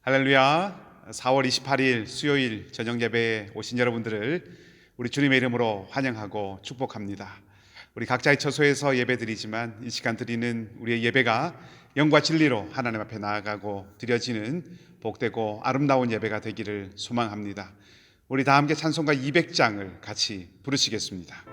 할렐루야. 4월 28일 수요일 저녁 예배에 오신 여러분들을 우리 주님의 이름으로 환영하고 축복합니다. 우리 각자의 처소에서 예배드리지만 이 시간 드리는 우리의 예배가 영과 진리로 하나님 앞에 나아가고 드려지는 복되고 아름다운 예배가 되기를 소망합니다. 우리 다 함께 찬송가 200장을 같이 부르시겠습니다.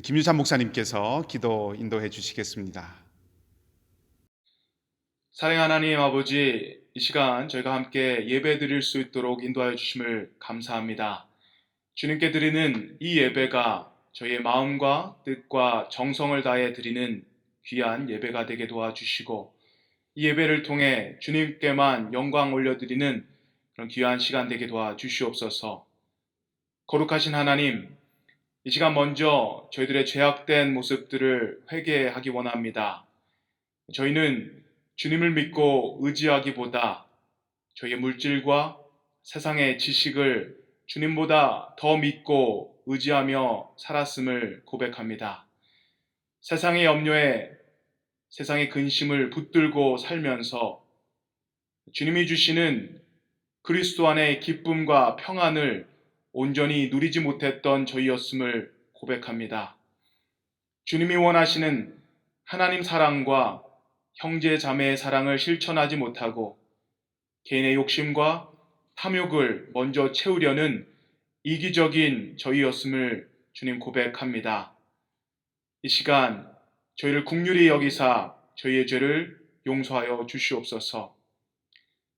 김유찬 목사님께서 기도 인도해 주시겠습니다. 사랑하는 하나님 아버지, 이 시간 저희가 함께 예배 드릴 수 있도록 인도하여 주심을 감사합니다. 주님께 드리는 이 예배가 저희의 마음과 뜻과 정성을 다해 드리는 귀한 예배가 되게 도와주시고, 이 예배를 통해 주님께만 영광 올려드리는 그런 귀한 시간 되게 도와주시옵소서. 거룩하신 하나님, 이 시간 먼저 저희들의 죄악된 모습들을 회개하기 원합니다. 저희는 주님을 믿고 의지하기보다 저희의 물질과 세상의 지식을 주님보다 더 믿고 의지하며 살았음을 고백합니다. 세상의 염려에 세상의 근심을 붙들고 살면서 주님이 주시는 그리스도 안의 기쁨과 평안을 온전히 누리지 못했던 저희였음을 고백합니다. 주님이 원하시는 하나님 사랑과 형제 자매의 사랑을 실천하지 못하고 개인의 욕심과 탐욕을 먼저 채우려는 이기적인 저희였음을 주님 고백합니다. 이 시간 저희를 긍휼히 여기사 저희의 죄를 용서하여 주시옵소서.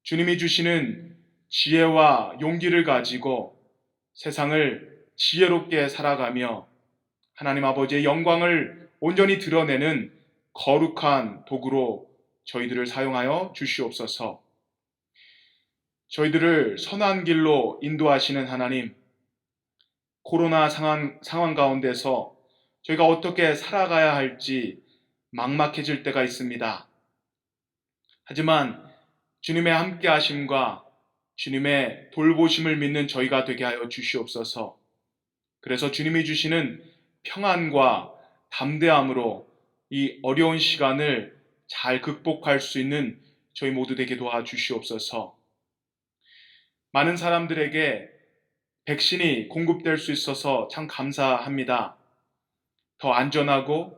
주님이 주시는 지혜와 용기를 가지고 세상을 지혜롭게 살아가며 하나님 아버지의 영광을 온전히 드러내는 거룩한 도구로 저희들을 사용하여 주시옵소서. 저희들을 선한 길로 인도하시는 하나님, 코로나 상황 가운데서 저희가 어떻게 살아가야 할지 막막해질 때가 있습니다. 하지만 주님의 함께 하심과 주님의 돌보심을 믿는 저희가 되게 하여 주시옵소서. 그래서 주님이 주시는 평안과 담대함으로 이 어려운 시간을 잘 극복할 수 있는 저희 모두 되게 도와주시옵소서. 많은 사람들에게 백신이 공급될 수 있어서 참 감사합니다. 더 안전하고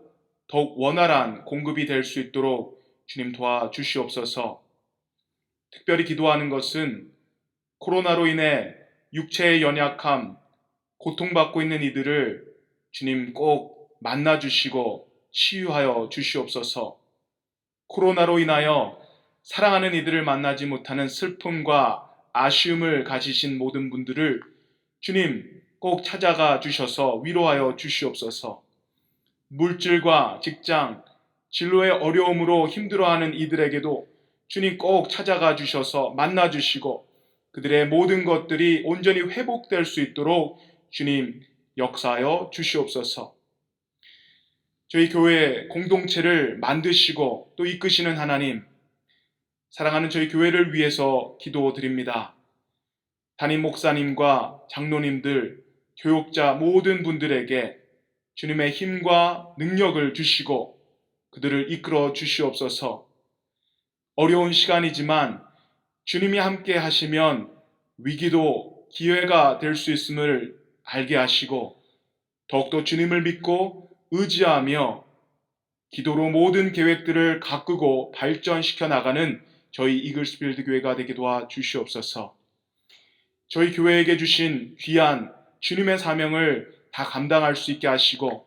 더욱 원활한 공급이 될 수 있도록 주님 도와주시옵소서. 특별히 기도하는 것은 코로나로 인해 육체의 연약함, 고통받고 있는 이들을 주님 꼭 만나주시고 치유하여 주시옵소서. 코로나로 인하여 사랑하는 이들을 만나지 못하는 슬픔과 아쉬움을 가지신 모든 분들을 주님 꼭 찾아가 주셔서 위로하여 주시옵소서. 물질과 직장, 진로의 어려움으로 힘들어하는 이들에게도 주님 꼭 찾아가 주셔서 만나 주시고 그들의 모든 것들이 온전히 회복될 수 있도록 주님 역사하여 주시옵소서. 저희 교회 공동체를 만드시고 또 이끄시는 하나님, 사랑하는 저희 교회를 위해서 기도드립니다. 담임 목사님과 장로님들, 교육자 모든 분들에게 주님의 힘과 능력을 주시고 그들을 이끌어 주시옵소서. 어려운 시간이지만 주님이 함께 하시면 위기도 기회가 될 수 있음을 알게 하시고 더욱더 주님을 믿고 의지하며 기도로 모든 계획들을 가꾸고 발전시켜 나가는 저희 이글스필드 교회가 되게 도와주시옵소서. 저희 교회에게 주신 귀한 주님의 사명을 다 감당할 수 있게 하시고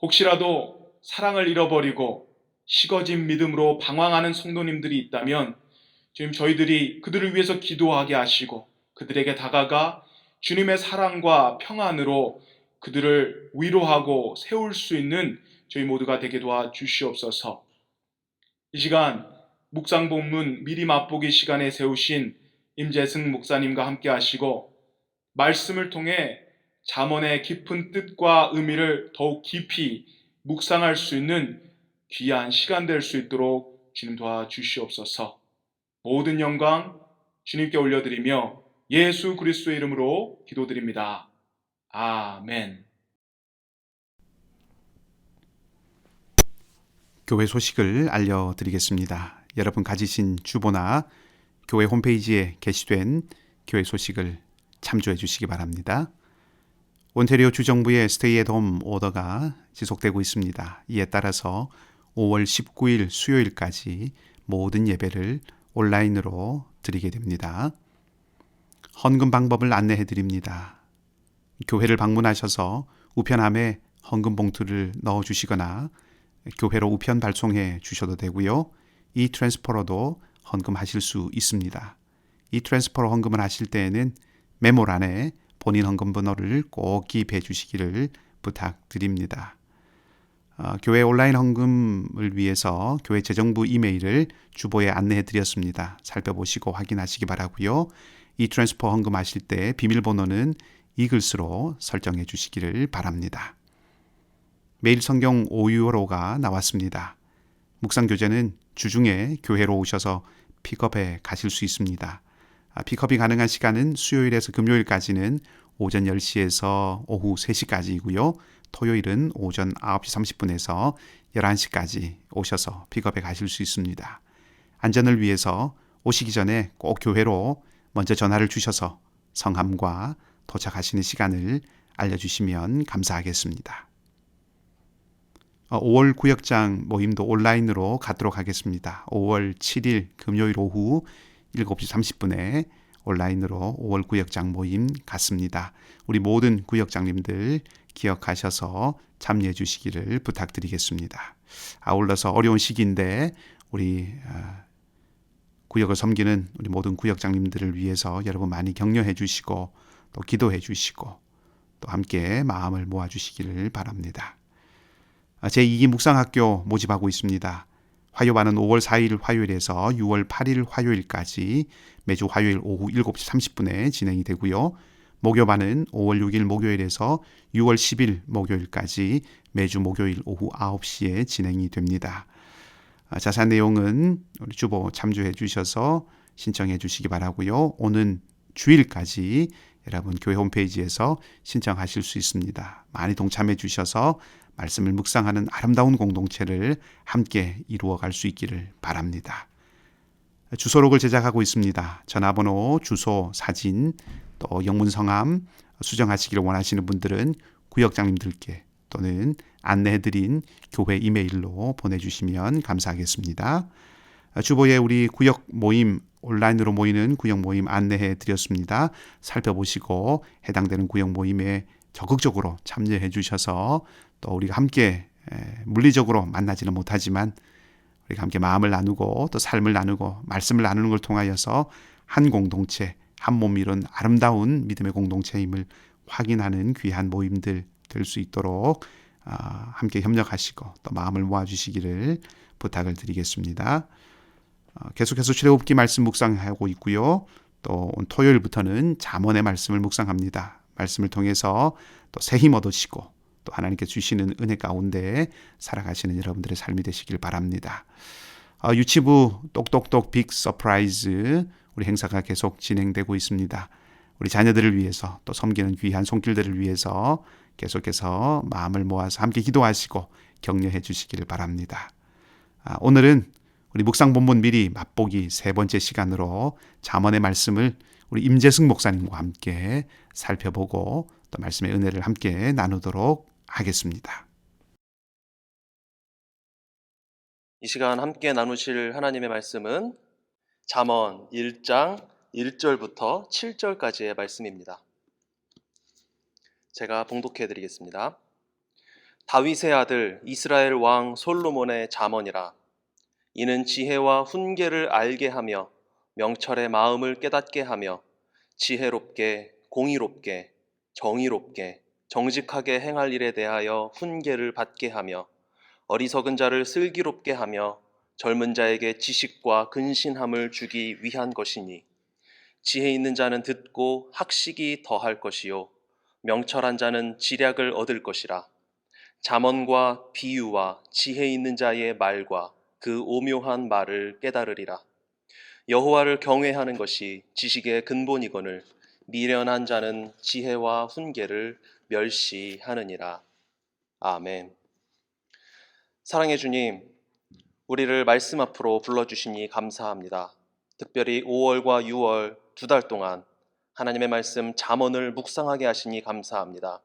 혹시라도 사랑을 잃어버리고 식어진 믿음으로 방황하는 성도님들이 있다면 지금 저희들이 그들을 위해서 기도하게 하시고 그들에게 다가가 주님의 사랑과 평안으로 그들을 위로하고 세울 수 있는 저희 모두가 되게 도와주시옵소서. 이 시간 묵상 본문 미리 맛보기 시간에 세우신 임재승 목사님과 함께 하시고 말씀을 통해 잠언의 깊은 뜻과 의미를 더욱 깊이 묵상할 수 있는 귀한 시간 될 수 있도록 주님 도와주시옵소서. 모든 영광 주님께 올려드리며 예수 그리스도의 이름으로 기도드립니다. 아멘. 교회 소식을 알려드리겠습니다. 여러분 가지신 주보나 교회 홈페이지에 게시된 교회 소식을 참조해 주시기 바랍니다. 온태리오 주정부의 스테이 앳 홈 오더가 지속되고 있습니다. 이에 따라서 5월 19일 수요일까지 모든 예배를 온라인으로 드리게 됩니다. 헌금 방법을 안내해 드립니다. 교회를 방문하셔서 우편함에 헌금 봉투를 넣어 주시거나 교회로 우편 발송해 주셔도 되고요. 이 트랜스퍼로도 헌금하실 수 있습니다. 이 트랜스퍼로 헌금을 하실 때에는 메모란에 본인 헌금 번호를 꼭 기입해 주시기를 부탁드립니다. 교회 온라인 헌금을 위해서 교회 재정부 이메일을 주보에 안내해 드렸습니다. 살펴보시고 확인하시기 바라고요. 이 트랜스퍼 헌금하실 때 비밀번호는 이글스로 설정해 주시기를 바랍니다. 매일 성경 5유로가 나왔습니다. 묵상교재는 주중에 교회로 오셔서 픽업해 가실 수 있습니다. 픽업이 가능한 시간은 수요일에서 금요일까지는 오전 10시에서 오후 3시까지이고요. 토요일은 오전 9시 30분에서 11시까지 오셔서 픽업해 가실 수 있습니다. 안전을 위해서 오시기 전에 꼭 교회로 먼저 전화를 주셔서 성함과 도착하시는 시간을 알려주시면 감사하겠습니다. 5월 구역장 모임도 온라인으로 갖도록 하겠습니다. 5월 7일 금요일 오후 7시 30분에 온라인으로 5월 구역장 모임 갖습니다. 우리 모든 구역장님들 기억하셔서 참여해 주시기를 부탁드리겠습니다. 아울러서 어려운 시기인데 우리 구역을 섬기는 우리 모든 구역장님들을 위해서 여러분 많이 격려해 주시고 또 기도해 주시고 또 함께 마음을 모아 주시기를 바랍니다. 제2기 묵상학교 모집하고 있습니다. 화요반은 5월 4일 화요일에서 6월 8일 화요일까지 매주 화요일 오후 7시 30분에 진행이 되고요. 목요반은 5월 6일 목요일에서 6월 10일 목요일까지 매주 목요일 오후 9시에 진행이 됩니다. 자세한 내용은 우리 주보 참조해 주셔서 신청해 주시기 바라고요. 오는 주일까지 여러분 교회 홈페이지에서 신청하실 수 있습니다. 많이 동참해 주셔서 말씀을 묵상하는 아름다운 공동체를 함께 이루어갈 수 있기를 바랍니다. 주소록을 제작하고 있습니다. 전화번호, 주소, 사진, 또 영문성함 수정하시기를 원하시는 분들은 구역장님들께 또는 안내해드린 교회 이메일로 보내주시면 감사하겠습니다. 주보에 우리 구역 모임, 온라인으로 모이는 구역 모임 안내해 드렸습니다. 살펴보시고 해당되는 구역 모임에 적극적으로 참여해 주셔서 또 우리가 함께 물리적으로 만나지는 못하지만 우리가 함께 마음을 나누고 또 삶을 나누고 말씀을 나누는 걸 통하여서 한 공동체, 한 몸 이룬 아름다운 믿음의 공동체임을 확인하는 귀한 모임들 될 수 있도록 함께 협력하시고 또 마음을 모아주시기를 부탁을 드리겠습니다. 계속해서 출애굽기 말씀 묵상하고 있고요. 또 토요일부터는 잠언의 말씀을 묵상합니다. 말씀을 통해서 또 새 힘 얻으시고 또 하나님께 주시는 은혜 가운데 살아가시는 여러분들의 삶이 되시길 바랍니다. 유치부 똑똑똑 빅 서프라이즈 우리 행사가 계속 진행되고 있습니다. 우리 자녀들을 위해서 또 섬기는 귀한 손길들을 위해서 계속해서 마음을 모아서 함께 기도하시고 격려해 주시기를 바랍니다. 오늘은 우리 묵상 본문 미리 맛보기 세 번째 시간으로 잠언의 말씀을 우리 임재승 목사님과 함께 살펴보고 또 말씀의 은혜를 함께 나누도록 하겠습니다. 이 시간 함께 나누실 하나님의 말씀은 잠언 1장 1절부터 7절까지의 말씀입니다. 제가 봉독해 드리겠습니다. 다윗의 아들 이스라엘 왕 솔로몬의 잠언이라. 이는 지혜와 훈계를 알게 하며 명철의 마음을 깨닫게 하며 지혜롭게 공의롭게 정의롭게 정직하게 행할 일에 대하여 훈계를 받게 하며 어리석은 자를 슬기롭게 하며 젊은 자에게 지식과 근신함을 주기 위한 것이니 지혜 있는 자는 듣고 학식이 더할 것이요 명철한 자는 지략을 얻을 것이라. 잠언과 비유와 지혜 있는 자의 말과 그 오묘한 말을 깨달으리라. 여호와를 경외하는 것이 지식의 근본이거늘 미련한 자는 지혜와 훈계를 멸시하느니라. 아멘. 사랑의 주님, 우리를 말씀 앞으로 불러주시니 감사합니다. 특별히 5월과 6월 2달 동안 하나님의 말씀 잠언을 묵상하게 하시니 감사합니다.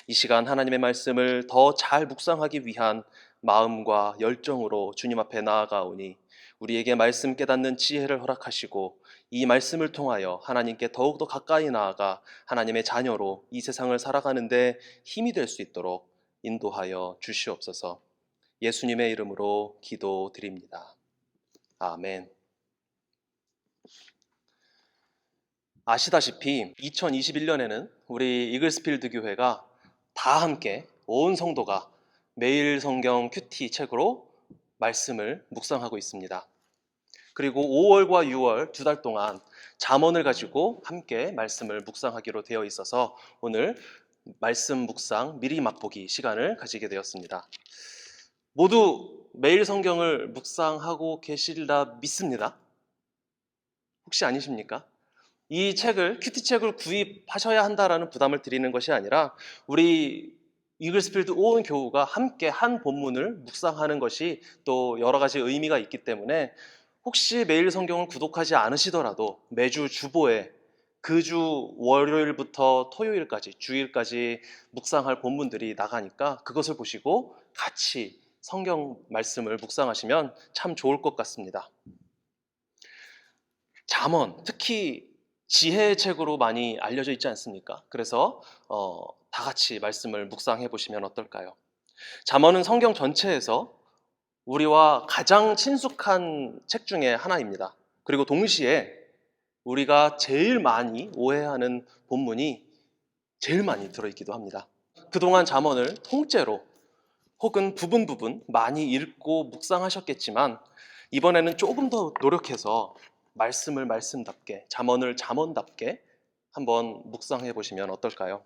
이 시간 하나님의 말씀을 더 잘 묵상하기 위한 마음과 열정으로 주님 앞에 나아가오니 우리에게 말씀 깨닫는 지혜를 허락하시고 이 말씀을 통하여 하나님께 더욱더 가까이 나아가 하나님의 자녀로 이 세상을 살아가는데 힘이 될 수 있도록 인도하여 주시옵소서. 예수님의 이름으로 기도드립니다. 아멘. 아시다시피 2021년에는 우리 이글스필드 교회가 다 함께 온 성도가 매일 성경 큐티 책으로 말씀을 묵상하고 있습니다. 그리고 5월과 6월 2달 동안 잠언을 가지고 함께 말씀을 묵상하기로 되어 있어서 오늘 말씀 묵상 미리 맛보기 시간을 가지게 되었습니다. 모두 매일 성경을 묵상하고 계시리라 믿습니다. 혹시 아니십니까? 이 책을 큐티 책을 구입하셔야 한다라는 부담을 드리는 것이 아니라 우리 이글스필드 온 교우가 함께 한 본문을 묵상하는 것이 또 여러 가지 의미가 있기 때문에 혹시 매일 성경을 구독하지 않으시더라도 매주 주보에 그 주 월요일부터 토요일까지 주일까지 묵상할 본문들이 나가니까 그것을 보시고 같이 성경 말씀을 묵상하시면 참 좋을 것 같습니다. 잠언, 특히 지혜의 책으로 많이 알려져 있지 않습니까? 그래서 다 같이 말씀을 묵상해 보시면 어떨까요? 잠언은 성경 전체에서 우리와 가장 친숙한 책 중에 하나입니다. 그리고 동시에 우리가 제일 많이 오해하는 본문이 제일 많이 들어있기도 합니다. 그동안 잠언을 통째로 혹은 부분 많이 읽고 묵상하셨겠지만 이번에는 조금 더 노력해서 말씀을 말씀답게, 잠언을 잠언답게 한번 묵상해 보시면 어떨까요?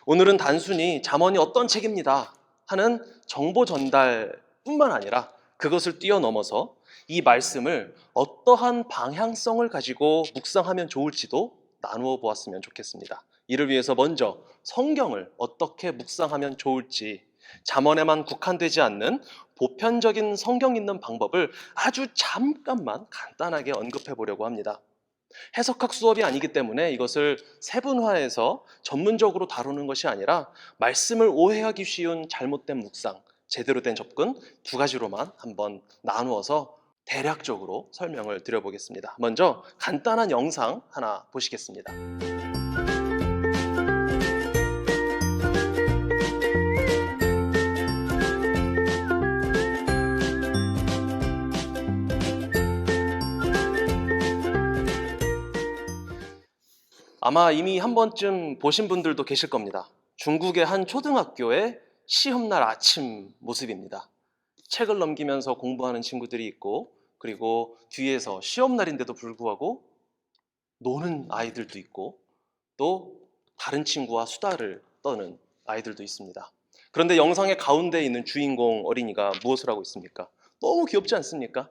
오늘은 단순히 잠언이 어떤 책입니다 하는 정보 전달뿐만 아니라 그것을 뛰어넘어서 이 말씀을 어떠한 방향성을 가지고 묵상하면 좋을지도 나누어 보았으면 좋겠습니다. 이를 위해서 먼저 성경을 어떻게 묵상하면 좋을지 잠언에만 국한되지 않는 보편적인 성경 읽는 방법을 아주 잠깐만 간단하게 언급해 보려고 합니다. 해석학 수업이 아니기 때문에 이것을 세분화해서 전문적으로 다루는 것이 아니라 말씀을 오해하기 쉬운 잘못된 묵상, 제대로 된 접근 두 가지로만 한번 나누어서 대략적으로 설명을 드려보겠습니다. 먼저 간단한 영상 하나 보시겠습니다. 아마 이미 한 번쯤 보신 분들도 계실 겁니다. 중국의 한 초등학교의 시험날 아침 모습입니다. 책을 넘기면서 공부하는 친구들이 있고, 그리고 뒤에서 시험날인데도 불구하고 노는 아이들도 있고, 또 다른 친구와 수다를 떠는 아이들도 있습니다. 그런데 영상의 가운데 있는 주인공 어린이가 무엇을 하고 있습니까? 너무 귀엽지 않습니까?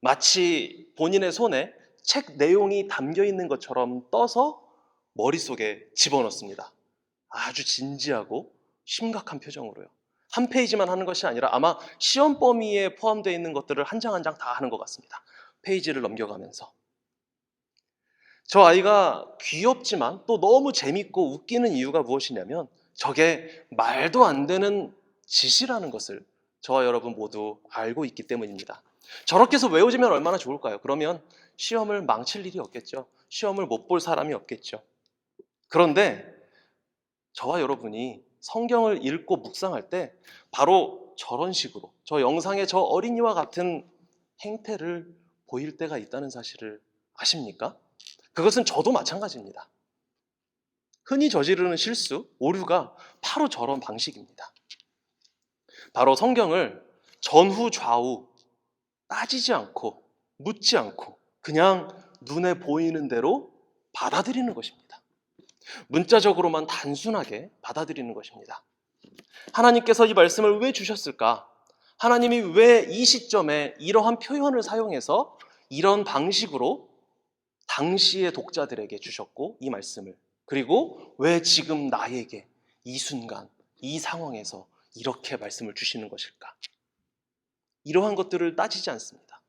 마치 본인의 손에 책 내용이 담겨 있는 것처럼 떠서 머릿속에 집어넣습니다. 아주 진지하고 심각한 표정으로요. 한 페이지만 하는 것이 아니라 아마 시험 범위에 포함되어 있는 것들을 한 장 한 장 다 하는 것 같습니다. 페이지를 넘겨가면서. 저 아이가 귀엽지만 또 너무 재밌고 웃기는 이유가 무엇이냐면 저게 말도 안 되는 짓이라는 것을 저와 여러분 모두 알고 있기 때문입니다. 저렇게 해서 외워지면 얼마나 좋을까요? 그러면 시험을 망칠 일이 없겠죠. 시험을 못 볼 사람이 없겠죠. 그런데 저와 여러분이 성경을 읽고 묵상할 때 바로 저런 식으로 저 영상의 저 어린이와 같은 행태를 보일 때가 있다는 사실을 아십니까? 그것은 저도 마찬가지입니다. 흔히 저지르는 실수, 오류가 바로 저런 방식입니다. 바로 성경을 전후 좌우 따지지 않고 묻지 않고 그냥 눈에 보이는 대로 받아들이는 것입니다. 문자적으로만 단순하게 받아들이는 것입니다. 하나님께서 이 말씀을 왜 주셨을까? 하나님이 왜 이 시점에 이러한 표현을 사용해서 이런 방식으로 당시의 독자들에게 주셨고 이 말씀을 그리고 왜 지금 나에게 이 순간 이 상황에서 이렇게 말씀을 주시는 것일까? 이러한 것들을 따지지 않습니다.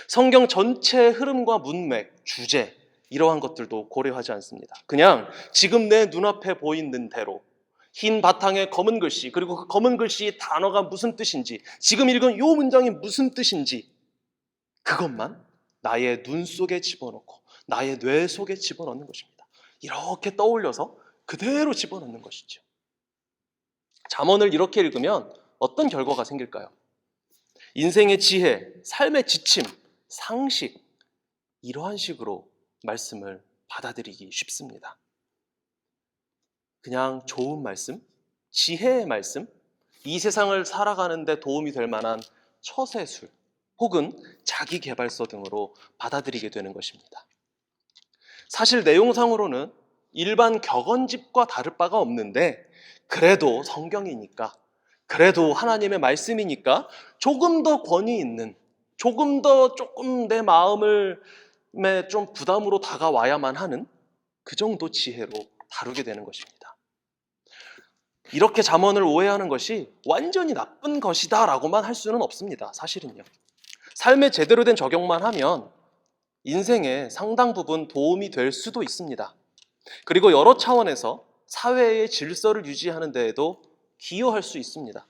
성경 전체의 흐름과 문맥, 주제 이러한 것들도 고려하지 않습니다. 그냥 지금 내 눈앞에 보이는 대로 흰 바탕에 검은 글씨 그리고 그 검은 글씨 단어가 무슨 뜻인지 지금 읽은 이 문장이 무슨 뜻인지 그것만 나의 눈 속에 집어넣고 나의 뇌 속에 집어넣는 것입니다. 이렇게 떠올려서 그대로 집어넣는 것이죠. 잠언을 이렇게 읽으면 어떤 결과가 생길까요? 인생의 지혜, 삶의 지침, 상식 이러한 식으로 말씀을 받아들이기 쉽습니다. 그냥 좋은 말씀, 지혜의 말씀, 이 세상을 살아가는 데 도움이 될 만한 처세술 혹은 자기계발서 등으로 받아들이게 되는 것입니다. 사실 내용상으로는 일반 격언집과 다를 바가 없는데 그래도 성경이니까 그래도 하나님의 말씀이니까 조금 더 권위 있는 조금 내 마음을 좀 부담으로 다가와야만 하는 그 정도 지혜로 다루게 되는 것입니다. 이렇게 잠언을 오해하는 것이 완전히 나쁜 것이다 라고만 할 수는 없습니다. 사실은요. 삶에 제대로 된 적용만 하면 인생에 상당 부분 도움이 될 수도 있습니다. 그리고 여러 차원에서 사회의 질서를 유지하는 데에도 기여할 수 있습니다.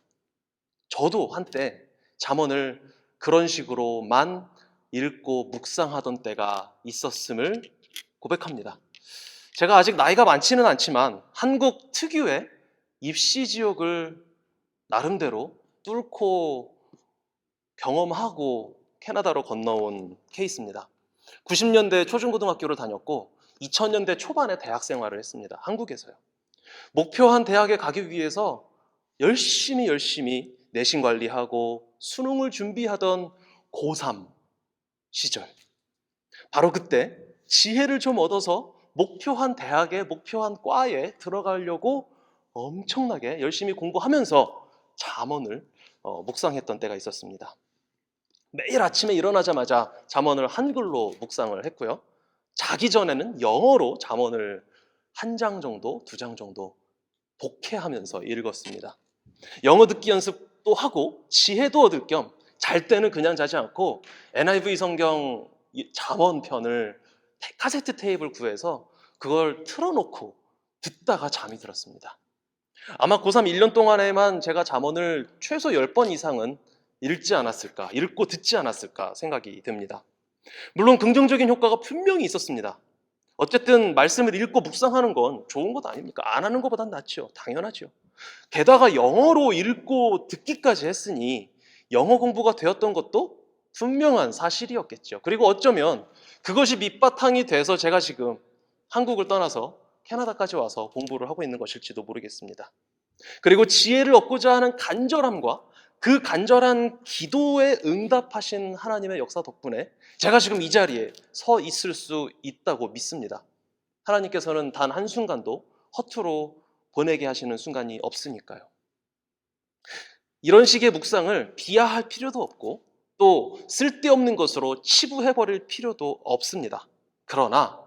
저도 한때 잠언을 그런 식으로만 읽고 묵상하던 때가 있었음을 고백합니다. 제가 아직 나이가 많지는 않지만 한국 특유의 입시 지옥을 나름대로 뚫고 경험하고 캐나다로 건너온 케이스입니다. 90년대 초중고등학교를 다녔고 2000년대 초반에 대학 생활을 했습니다. 한국에서요. 목표한 대학에 가기 위해서 열심히 내신 관리하고 수능을 준비하던 고3 시절, 바로 그때 지혜를 좀 얻어서 목표한 대학에, 목표한 과에 들어가려고 엄청나게 열심히 공부하면서 잠언을 묵상했던 때가 있었습니다. 매일 아침에 일어나자마자 잠언을 한글로 묵상을 했고요. 자기 전에는 영어로 잠언을 한 장 정도, 두 장 정도 독해하면서 읽었습니다. 영어 듣기 연습도 하고 지혜도 얻을 겸 잘 때는 그냥 자지 않고 NIV 성경 잠언 편을 카세트 테이프를 구해서 그걸 틀어놓고 듣다가 잠이 들었습니다. 아마 고3 1년 동안에만 제가 잠언을 최소 10번 이상은 읽지 않았을까, 읽고 듣지 않았을까 생각이 듭니다. 물론 긍정적인 효과가 분명히 있었습니다. 어쨌든 말씀을 읽고 묵상하는 건 좋은 것 아닙니까? 안 하는 것보단 낫죠. 당연하죠. 게다가 영어로 읽고 듣기까지 했으니 영어 공부가 되었던 것도 분명한 사실이었겠죠. 그리고 어쩌면 그것이 밑바탕이 돼서 제가 지금 한국을 떠나서 캐나다까지 와서 공부를 하고 있는 것일지도 모르겠습니다. 그리고 지혜를 얻고자 하는 간절함과 그 간절한 기도에 응답하신 하나님의 역사 덕분에 제가 지금 이 자리에 서 있을 수 있다고 믿습니다. 하나님께서는 단 한순간도 허투루 보내게 하시는 순간이 없으니까요. 이런 식의 묵상을 비하할 필요도 없고 또 쓸데없는 것으로 치부해버릴 필요도 없습니다. 그러나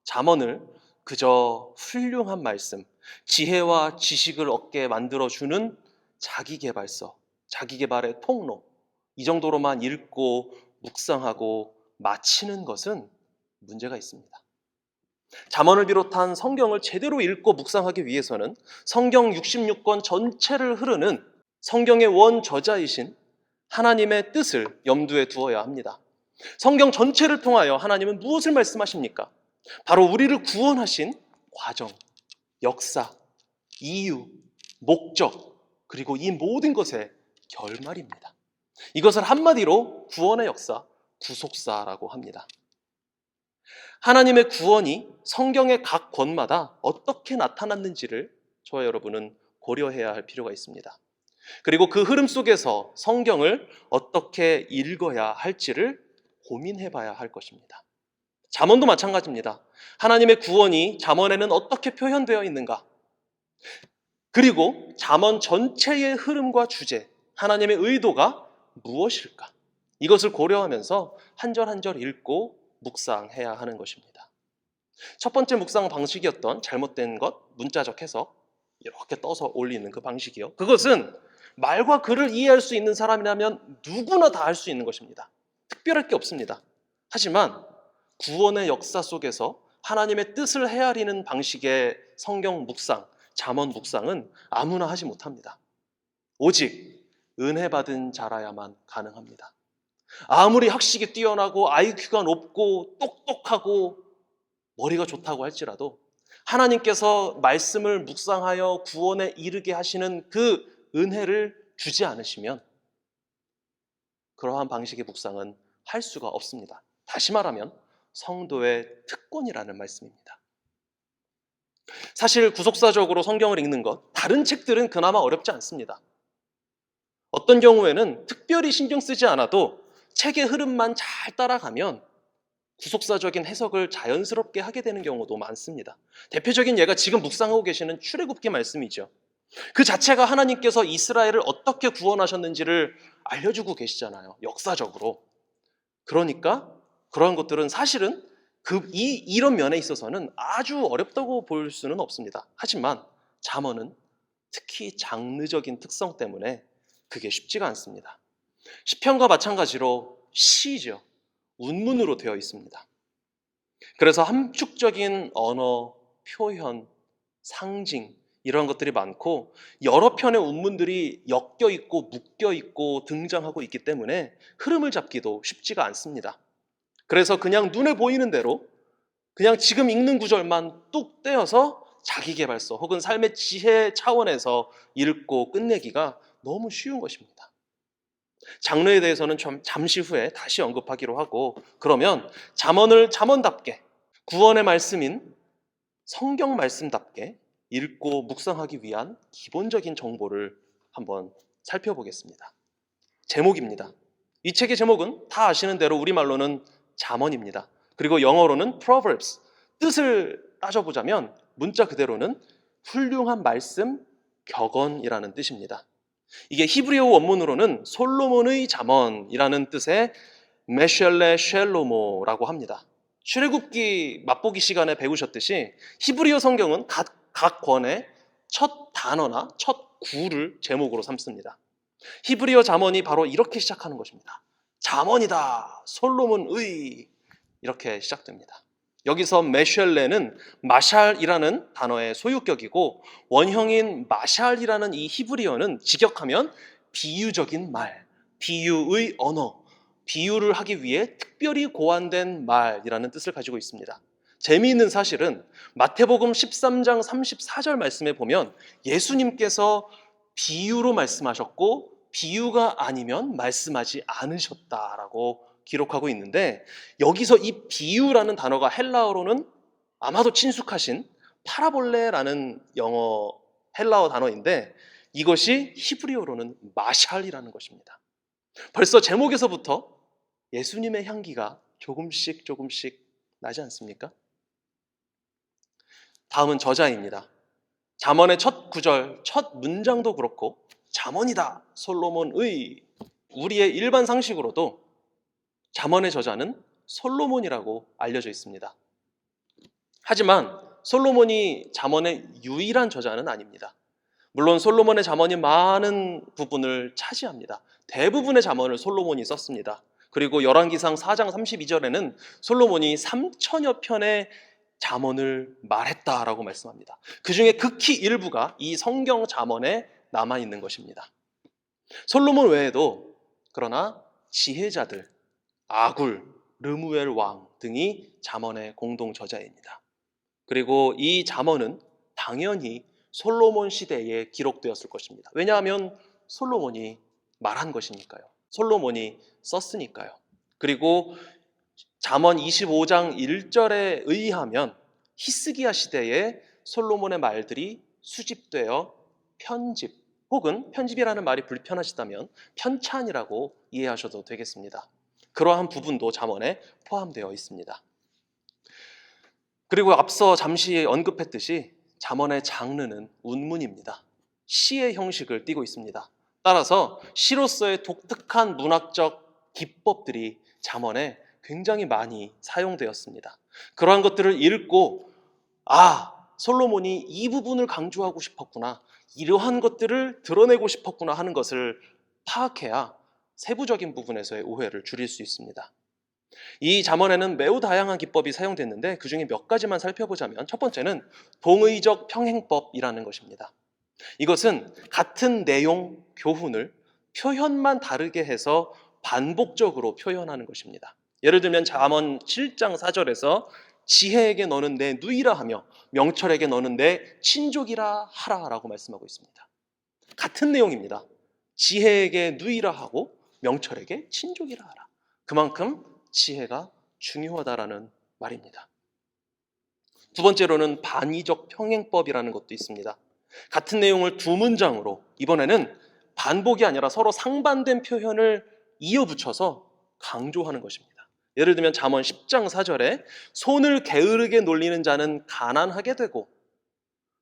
잠언을 그저 훌륭한 말씀, 지혜와 지식을 얻게 만들어주는 자기계발서, 자기계발의 통로, 이 정도로만 읽고 묵상하고 마치는 것은 문제가 있습니다. 잠언을 비롯한 성경을 제대로 읽고 묵상하기 위해서는 성경 66권 전체를 흐르는 성경의 원저자이신 하나님의 뜻을 염두에 두어야 합니다. 성경 전체를 통하여 하나님은 무엇을 말씀하십니까? 바로 우리를 구원하신 과정, 역사, 이유, 목적, 그리고 이 모든 것의 결말입니다. 이것을 한마디로 구원의 역사, 구속사라고 합니다. 하나님의 구원이 성경의 각 권마다 어떻게 나타났는지를 저와 여러분은 고려해야 할 필요가 있습니다. 그리고 그 흐름 속에서 성경을 어떻게 읽어야 할지를 고민해 봐야 할 것입니다. 잠언도 마찬가지입니다. 하나님의 구원이 잠언에는 어떻게 표현되어 있는가? 그리고 잠언 전체의 흐름과 주제, 하나님의 의도가 무엇일까? 이것을 고려하면서 한 절 한 절 읽고 묵상해야 하는 것입니다. 첫 번째 묵상 방식이었던 잘못된 것, 문자적 해석, 이렇게 떠서 올리는 그 방식이요. 그것은 말과 글을 이해할 수 있는 사람이라면 누구나 다 할 수 있는 것입니다. 특별할 게 없습니다. 하지만 구원의 역사 속에서 하나님의 뜻을 헤아리는 방식의 성경 묵상, 잠언 묵상은 아무나 하지 못합니다. 오직 은혜 받은 자라야만 가능합니다. 아무리 학식이 뛰어나고 IQ가 높고 똑똑하고 머리가 좋다고 할지라도 하나님께서 말씀을 묵상하여 구원에 이르게 하시는 그 은혜를 주지 않으시면 그러한 방식의 묵상은 할 수가 없습니다. 다시 말하면 성도의 특권이라는 말씀입니다. 사실 구속사적으로 성경을 읽는 것, 다른 책들은 그나마 어렵지 않습니다. 어떤 경우에는 특별히 신경 쓰지 않아도 책의 흐름만 잘 따라가면 구속사적인 해석을 자연스럽게 하게 되는 경우도 많습니다. 대표적인 예가 지금 묵상하고 계시는 출애굽기 말씀이죠. 그 자체가 하나님께서 이스라엘을 어떻게 구원하셨는지를 알려주고 계시잖아요. 역사적으로. 그러니까 그러한 것들은 사실은 이런 면에 있어서는 아주 어렵다고 볼 수는 없습니다. 하지만 잠언은 특히 장르적인 특성 때문에 그게 쉽지가 않습니다. 시편과 마찬가지로 시죠. 운문으로 되어 있습니다. 그래서 함축적인 언어, 표현, 상징 이런 것들이 많고 여러 편의 운문들이 엮여 있고 묶여 있고 등장하고 있기 때문에 흐름을 잡기도 쉽지가 않습니다. 그래서 그냥 눈에 보이는 대로 그냥 지금 읽는 구절만 뚝 떼어서 자기계발서 혹은 삶의 지혜 차원에서 읽고 끝내기가 너무 쉬운 것입니다. 장르에 대해서는 좀 잠시 후에 다시 언급하기로 하고, 그러면 잠언을 잠언답게, 구원의 말씀인 성경 말씀답게 읽고 묵상하기 위한 기본적인 정보를 한번 살펴보겠습니다. 제목입니다. 이 책의 제목은 다 아시는 대로 우리말로는 잠언입니다. 그리고 영어로는 Proverbs. 뜻을 따져보자면 문자 그대로는 훌륭한 말씀, 격언이라는 뜻입니다. 이게 히브리어 원문으로는 솔로몬의 잠언이라는 뜻의 메셸레 쉘로모라고 합니다. 출애굽기 맛보기 시간에 배우셨듯이 히브리어 성경은 각 권의 첫 단어나 첫 구를 제목으로 삼습니다. 히브리어 잠언이 바로 이렇게 시작하는 것입니다. 잠언이다, 솔로몬의, 이렇게 시작됩니다. 여기서 메셸레는 마샬이라는 단어의 소유격이고, 원형인 마샬이라는 이 히브리어는 직역하면 비유적인 말, 비유의 언어, 비유를 하기 위해 특별히 고안된 말이라는 뜻을 가지고 있습니다. 재미있는 사실은 마태복음 13장 34절 말씀에 보면 예수님께서 비유로 말씀하셨고 비유가 아니면 말씀하지 않으셨다라고 기록하고 있는데, 여기서 이 비유라는 단어가 헬라어로는 아마도 친숙하신 파라볼레라는 영어 헬라어 단어인데, 이것이 히브리어로는 마샬이라는 것입니다. 벌써 제목에서부터 예수님의 향기가 조금씩 나지 않습니까? 다음은 저자입니다. 잠언의 첫 구절, 첫 문장도 그렇고 잠언이다, 솔로몬의, 우리의 일반 상식으로도 잠언의 저자는 솔로몬이라고 알려져 있습니다. 하지만 솔로몬이 잠언의 유일한 저자는 아닙니다. 물론 솔로몬의 잠언이 많은 부분을 차지합니다. 대부분의 잠언을 솔로몬이 썼습니다. 그리고 열왕기상 4장 32절에는 솔로몬이 3천여 편의 잠언을 말했다라고 말씀합니다. 그 중에 극히 일부가 이 성경 잠언에 남아있는 것입니다. 솔로몬 외에도 그러나 지혜자들, 아굴, 르무엘 왕 등이 잠언의 공동 저자입니다. 그리고 이 잠언은 당연히 솔로몬 시대에 기록되었을 것입니다. 왜냐하면 솔로몬이 말한 것이니까요. 솔로몬이 썼으니까요. 그리고 잠언 25장 1절에 의하면 히스기야 시대에 솔로몬의 말들이 수집되어 편집, 혹은 편집이라는 말이 불편하시다면 편찬이라고 이해하셔도 되겠습니다. 그러한 부분도 잠언에 포함되어 있습니다. 그리고 앞서 잠시 언급했듯이 잠언의 장르는 운문입니다. 시의 형식을 띠고 있습니다. 따라서 시로서의 독특한 문학적 기법들이 잠언에 굉장히 많이 사용되었습니다. 그러한 것들을 읽고 솔로몬이 이 부분을 강조하고 싶었구나, 이러한 것들을 드러내고 싶었구나 하는 것을 파악해야 세부적인 부분에서의 오해를 줄일 수 있습니다. 이 잠언에는 매우 다양한 기법이 사용됐는데 그 중에 몇 가지만 살펴보자면, 첫 번째는 동의적 평행법이라는 것입니다. 이것은 같은 내용, 교훈을 표현만 다르게 해서 반복적으로 표현하는 것입니다. 예를 들면 잠언 7장 4절에서 지혜에게 너는 내 누이라 하며 명철에게 너는 내 친족이라 하라 라고 말씀하고 있습니다. 같은 내용입니다. 지혜에게 누이라 하고 명철에게 친족이라 하라. 그만큼 지혜가 중요하다라는 말입니다. 두 번째로는 반의적 평행법이라는 것도 있습니다. 같은 내용을 두 문장으로, 이번에는 반복이 아니라 서로 상반된 표현을 이어붙여서 강조하는 것입니다. 예를 들면 잠언 10장 4절에 손을 게으르게 놀리는 자는 가난하게 되고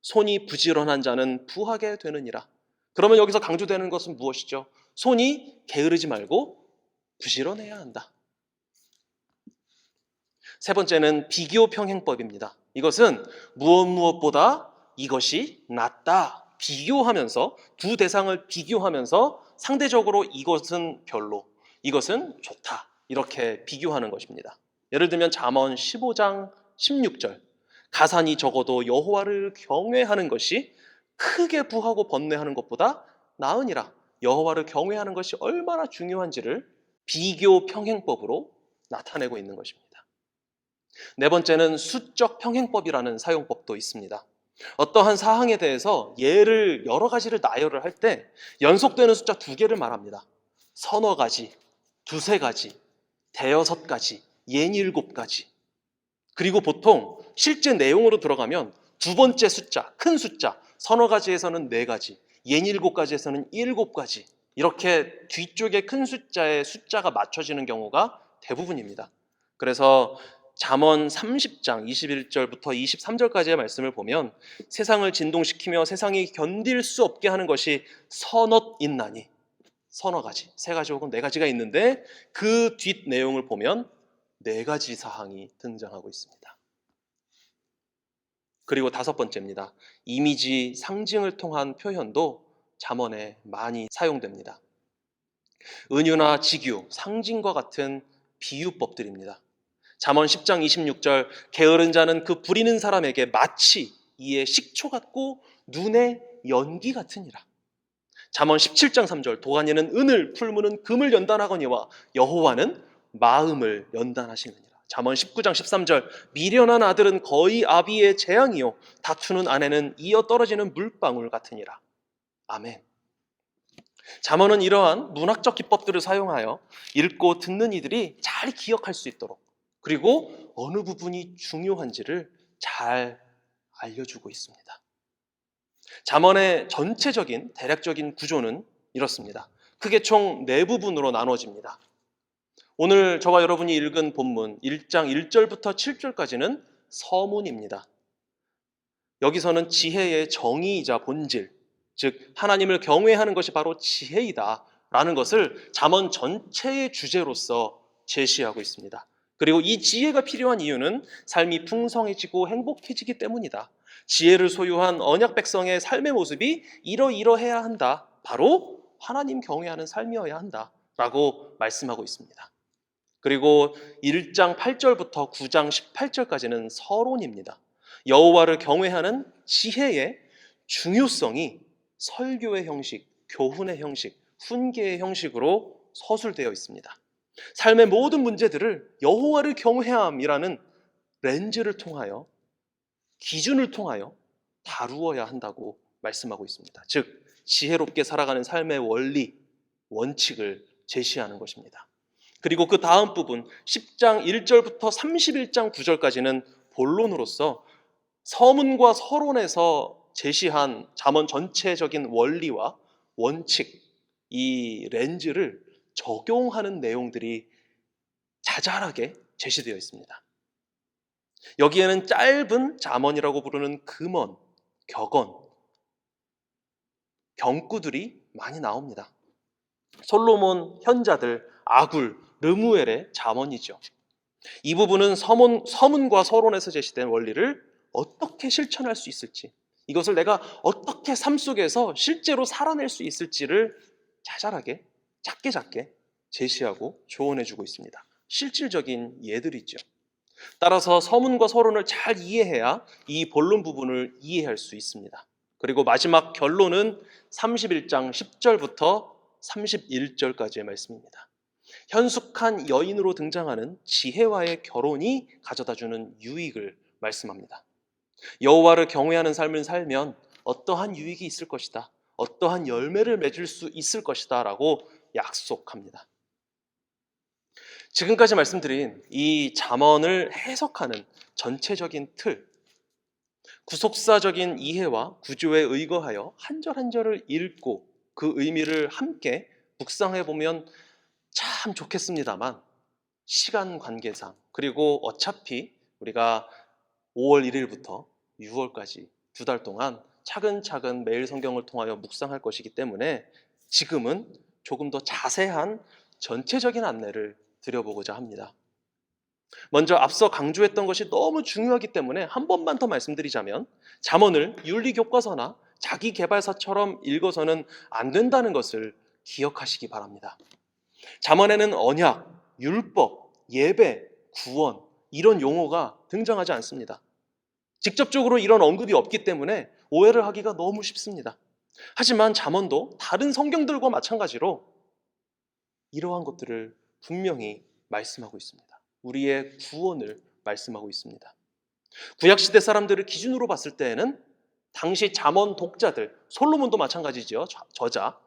손이 부지런한 자는 부하게 되느니라. 그러면 여기서 강조되는 것은 무엇이죠? 손이 게으르지 말고 부지런해야 한다. 세 번째는 비교 평행법입니다. 이것은 무엇보다 이것이 낫다, 비교하면서 두 대상을 비교하면서 상대적으로 이것은 별로, 이것은 좋다, 이렇게 비교하는 것입니다. 예를 들면 잠언 15장 16절, 가산이 적어도 여호와를 경외하는 것이 크게 부하고 번뇌하는 것보다 나으니라. 여호와를 경외하는 것이 얼마나 중요한지를 비교 평행법으로 나타내고 있는 것입니다. 네 번째는 수적 평행법이라는 사용법도 있습니다. 어떠한 사항에 대해서 예를 여러 가지를 나열을 할 때 연속되는 숫자 두 개를 말합니다. 서너 가지, 두세 가지, 대여섯 가지, 예닐곱 가지. 그리고 보통 실제 내용으로 들어가면 두 번째 숫자, 큰 숫자, 서너 가지에서는 네 가지, 예닐곱 가지에서는 일곱 가지. 이렇게 뒤쪽에 큰 숫자에 숫자가 맞춰지는 경우가 대부분입니다. 그래서 잠언 30장 21절부터 23절까지의 말씀을 보면 세상을 진동시키며 세상이 견딜 수 없게 하는 것이 서넛 있나니, 서너 가지, 세 가지 혹은 네 가지가 있는데 그 뒷 내용을 보면 네 가지 사항이 등장하고 있습니다. 그리고 다섯 번째입니다. 이미지, 상징을 통한 표현도 잠언에 많이 사용됩니다. 은유나 직유, 상징과 같은 비유법들입니다. 잠언 10장 26절, 게으른 자는 그 부리는 사람에게 마치 이에 식초 같고 눈에 연기 같으니라. 잠언 17장 3절, 도가니는 은을, 풀무는 금을 연단하거니와 여호와는 마음을 연단하시느니라. 잠언 19장 13절, 미련한 아들은 거의 아비의 재앙이요 다투는 아내는 이어 떨어지는 물방울 같으니라. 아멘. 잠언은 이러한 문학적 기법들을 사용하여 읽고 듣는 이들이 잘 기억할 수 있도록, 그리고 어느 부분이 중요한지를 잘 알려주고 있습니다. 잠언의 전체적인 대략적인 구조는 이렇습니다. 크게 총 네 부분으로 나눠집니다. 오늘 저와 여러분이 읽은 본문 1장 1절부터 7절까지는 서문입니다. 여기서는 지혜의 정의이자 본질, 즉 하나님을 경외하는 것이 바로 지혜이다 라는 것을 잠언 전체의 주제로서 제시하고 있습니다. 그리고 이 지혜가 필요한 이유는 삶이 풍성해지고 행복해지기 때문이다. 지혜를 소유한 언약 백성의 삶의 모습이 이러이러해야 한다. 바로 하나님 경외하는 삶이어야 한다 라고 말씀하고 있습니다. 그리고 1장 8절부터 9장 18절까지는 서론입니다. 여호와를 경외하는 지혜의 중요성이 설교의 형식, 교훈의 형식, 훈계의 형식으로 서술되어 있습니다. 삶의 모든 문제들을 여호와를 경외함이라는 렌즈를 통하여, 기준을 통하여 다루어야 한다고 말씀하고 있습니다. 즉 지혜롭게 살아가는 삶의 원리, 원칙을 제시하는 것입니다. 그리고 그 다음 부분 10장 1절부터 31장 9절까지는 본론으로서 서문과 서론에서 제시한 잠언 전체적인 원리와 원칙, 이 렌즈를 적용하는 내용들이 자잘하게 제시되어 있습니다. 여기에는 짧은 잠언이라고 부르는 금언, 격언, 경구들이 많이 나옵니다. 솔로몬 현자들 아굴, 르무엘의 잠언이죠. 이 부분은 서문과 서론에서 제시된 원리를 어떻게 실천할 수 있을지, 이것을 내가 어떻게 삶 속에서 실제로 살아낼 수 있을지를 자잘하게, 작게 제시하고 조언해주고 있습니다. 실질적인 예들이죠. 따라서 서문과 서론을 잘 이해해야 이 본론 부분을 이해할 수 있습니다. 그리고 마지막 결론은 31장 10절부터 31절까지의 말씀입니다. 현숙한 여인으로 등장하는 지혜와의 결혼이 가져다주는 유익을 말씀합니다. 여호와를 경외하는 삶을 살면 어떠한 유익이 있을 것이다, 어떠한 열매를 맺을 수 있을 것이다 라고 약속합니다. 지금까지 말씀드린 이 잠언을 해석하는 전체적인 틀, 구속사적인 이해와 구조에 의거하여 한 절 한 절을 읽고 그 의미를 함께 묵상해 보면 참 좋겠습니다만, 시간 관계상, 그리고 어차피 우리가 5월 1일부터 6월까지 2달 동안 차근차근 매일 성경을 통하여 묵상할 것이기 때문에 지금은 조금 더 자세한 전체적인 안내를 드려보고자 합니다. 먼저 앞서 강조했던 것이 너무 중요하기 때문에 한 번만 더 말씀드리자면, 잠언을 윤리교과서나 자기계발서처럼 읽어서는 안 된다는 것을 기억하시기 바랍니다. 잠언에는 언약, 율법, 예배, 구원 이런 용어가 등장하지 않습니다. 직접적으로 이런 언급이 없기 때문에 오해를 하기가 너무 쉽습니다. 하지만 잠언도 다른 성경들과 마찬가지로 이러한 것들을 분명히 말씀하고 있습니다. 우리의 구원을 말씀하고 있습니다. 구약시대 사람들을 기준으로 봤을 때에는 당시 잠언 독자들, 솔로몬도 마찬가지죠. 저자.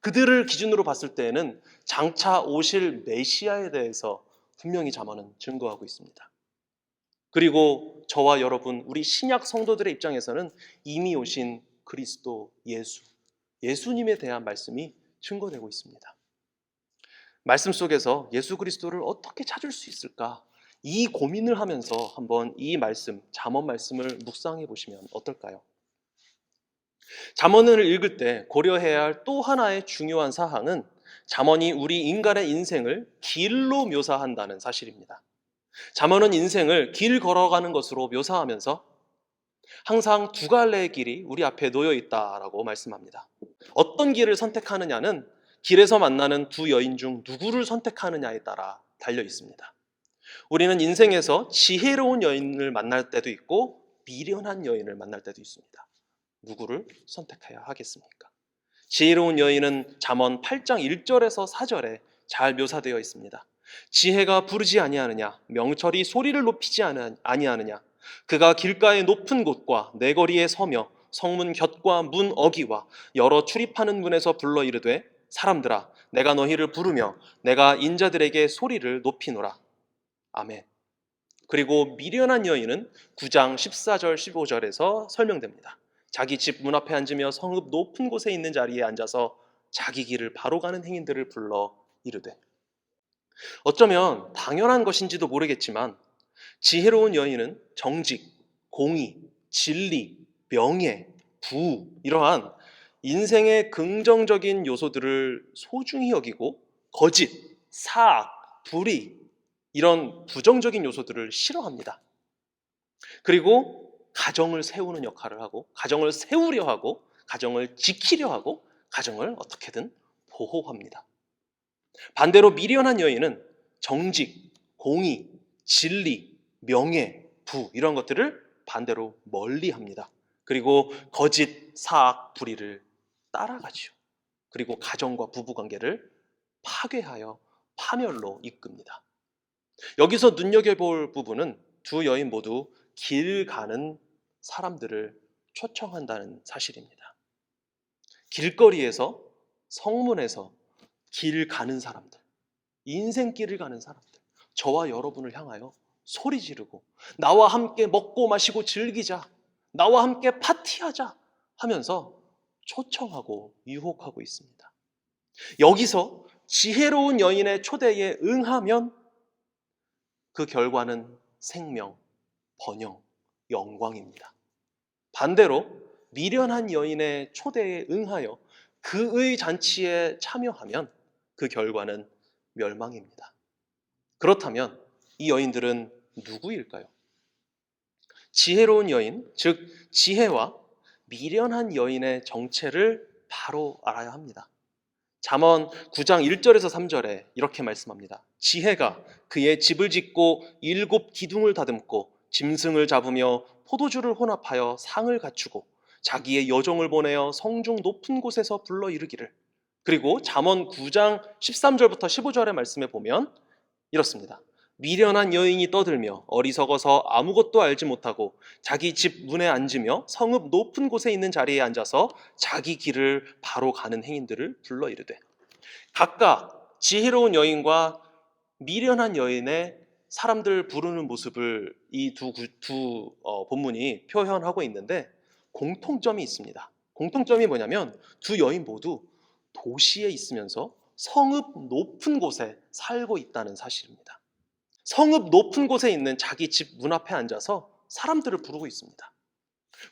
그들을 기준으로 봤을 때에는 장차 오실 메시아에 대해서 분명히 잠언은 증거하고 있습니다. 그리고 저와 여러분, 우리 신약 성도들의 입장에서는 이미 오신 그리스도 예수님에 대한 말씀이 증거되고 있습니다. 말씀 속에서 예수 그리스도를 어떻게 찾을 수 있을까? 이 고민을 하면서 한번 이 말씀, 잠언 말씀을 묵상해 보시면 어떨까요? 잠언을 읽을 때 고려해야 할 또 하나의 중요한 사항은 잠언이 우리 인간의 인생을 길로 묘사한다는 사실입니다. 잠언은 인생을 길 걸어가는 것으로 묘사하면서 항상 두 갈래의 길이 우리 앞에 놓여 있다라고 말씀합니다. 어떤 길을 선택하느냐는 길에서 만나는 두 여인 중 누구를 선택하느냐에 따라 달려 있습니다. 우리는 인생에서 지혜로운 여인을 만날 때도 있고 미련한 여인을 만날 때도 있습니다. 누구를 선택해야 하겠습니까? 지혜로운 여인은 잠언 8장 1절에서 4절에 잘 묘사되어 있습니다. 지혜가 부르지 아니하느냐, 명철이 소리를 높이지 아니하느냐, 그가 길가의 높은 곳과 내거리에 서며 성문 곁과 문 어기와 여러 출입하는 문에서 불러 이르되 사람들아 내가 너희를 부르며 내가 인자들에게 소리를 높이노라. 아멘. 그리고 미련한 여인은 9장 14절 15절에서 설명됩니다. 자기 집 문 앞에 앉으며 성읍 높은 곳에 있는 자리에 앉아서 자기 길을 바로 가는 행인들을 불러 이르되. 어쩌면 당연한 것인지도 모르겠지만 지혜로운 여인은 정직, 공의, 진리, 명예, 부 이러한 인생의 긍정적인 요소들을 소중히 여기고 거짓, 사악, 불의 이런 부정적인 요소들을 싫어합니다. 그리고 가정을 세우는 역할을 하고 가정을 세우려 하고 가정을 지키려 하고 가정을 어떻게든 보호합니다. 반대로 미련한 여인은 정직, 공의, 진리, 명예, 부 이런 것들을 반대로 멀리합니다. 그리고 거짓, 사악, 불의를 따라가죠. 그리고 가정과 부부관계를 파괴하여 파멸로 이끕니다. 여기서 눈여겨볼 부분은 두 여인 모두 길 가는 사람들을 초청한다는 사실입니다. 길거리에서, 성문에서 길 가는 사람들, 인생길을 가는 사람들, 저와 여러분을 향하여 소리 지르고 나와 함께 먹고 마시고 즐기자, 나와 함께 파티하자 하면서 초청하고 유혹하고 있습니다. 여기서 지혜로운 여인의 초대에 응하면 그 결과는 생명, 번영, 영광입니다. 반대로 미련한 여인의 초대에 응하여 그의 잔치에 참여하면 그 결과는 멸망입니다. 그렇다면 이 여인들은 누구일까요? 지혜로운 여인, 즉 지혜와 미련한 여인의 정체를 바로 알아야 합니다. 잠언 9장 1절에서 3절에 이렇게 말씀합니다. 지혜가 그의 집을 짓고 7 기둥을 다듬고 짐승을 잡으며 포도주를 혼합하여 상을 갖추고 자기의 여종을 보내어 성중 높은 곳에서 불러 이르기를. 그리고 잠언 9장 13절부터 15절의 말씀에 보면 이렇습니다. 미련한 여인이 떠들며 어리석어서 아무것도 알지 못하고 자기 집 문에 앉으며 성읍 높은 곳에 있는 자리에 앉아서 자기 길을 바로 가는 행인들을 불러 이르되. 각각 지혜로운 여인과 미련한 여인의 사람들 부르는 모습을 이 두 본문이 표현하고 있는데 공통점이 있습니다. 공통점이 뭐냐면 두 여인 모두 도시에 있으면서 성읍 높은 곳에 살고 있다는 사실입니다. 성읍 높은 곳에 있는 자기 집 문 앞에 앉아서 사람들을 부르고 있습니다.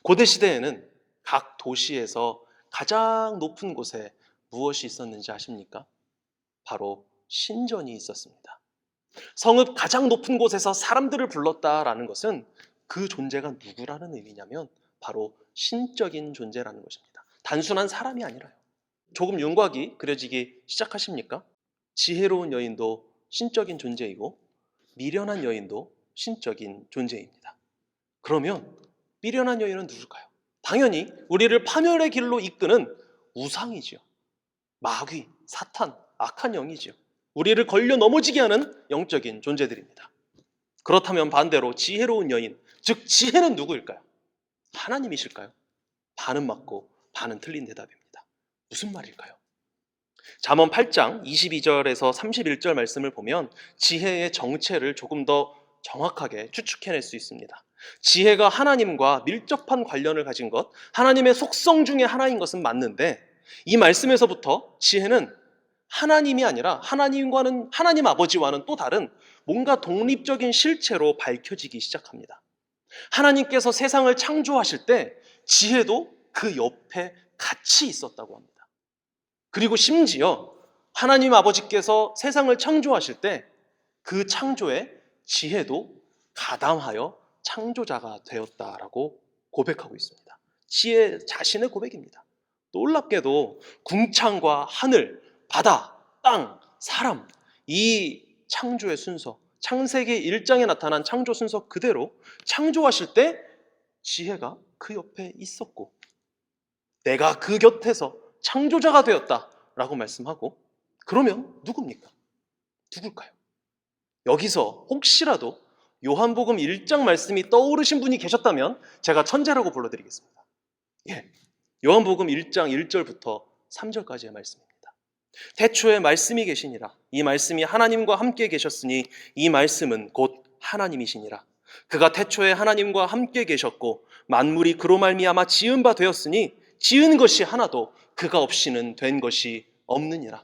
고대 시대에는 각 도시에서 가장 높은 곳에 무엇이 있었는지 아십니까? 바로 신전이 있었습니다. 성읍 가장 높은 곳에서 사람들을 불렀다라는 것은 그 존재가 누구라는 의미냐면 바로 신적인 존재라는 것입니다. 단순한 사람이 아니라요. 조금 윤곽이 그려지기 시작하십니까? 지혜로운 여인도 신적인 존재이고 미련한 여인도 신적인 존재입니다. 그러면 미련한 여인은 누굴까요? 당연히 우리를 파멸의 길로 이끄는 우상이지요. 마귀, 사탄, 악한 영이지요. 우리를 걸려 넘어지게 하는 영적인 존재들입니다. 그렇다면 반대로 지혜로운 여인, 즉 지혜는 누구일까요? 하나님이실까요? 반은 맞고 반은 틀린 대답입니다. 무슨 말일까요? 잠언 8장 22절에서 31절 말씀을 보면 지혜의 정체를 조금 더 정확하게 추측해낼 수 있습니다. 지혜가 하나님과 밀접한 관련을 가진 것, 하나님의 속성 중에 하나인 것은 맞는데 이 말씀에서부터 지혜는 하나님이 아니라 하나님 아버지와는 또 다른 뭔가 독립적인 실체로 밝혀지기 시작합니다. 하나님께서 세상을 창조하실 때 지혜도 그 옆에 같이 있었다고 합니다. 그리고 심지어 하나님 아버지께서 세상을 창조하실 때 그 창조에 지혜도 가담하여 창조자가 되었다라고 고백하고 있습니다. 지혜 자신의 고백입니다. 놀랍게도 궁창과 하늘, 바다, 땅, 사람, 이 창조의 순서, 창세기 1장에 나타난 창조 순서 그대로 창조하실 때 지혜가 그 옆에 있었고 내가 그 곁에서 창조자가 되었다라고 말씀하고, 그러면 누굽니까? 누굴까요? 여기서 혹시라도 요한복음 1장 말씀이 떠오르신 분이 계셨다면 제가 천재라고 불러드리겠습니다. 예, 요한복음 1장 1절부터 3절까지의 말씀입니다. 태초에 말씀이 계시니라. 이 말씀이 하나님과 함께 계셨으니 이 말씀은 곧 하나님이시니라. 그가 태초에 하나님과 함께 계셨고 만물이 그로 말미암아 지은 바 되었으니 지은 것이 하나도 그가 없이는 된 것이 없느니라.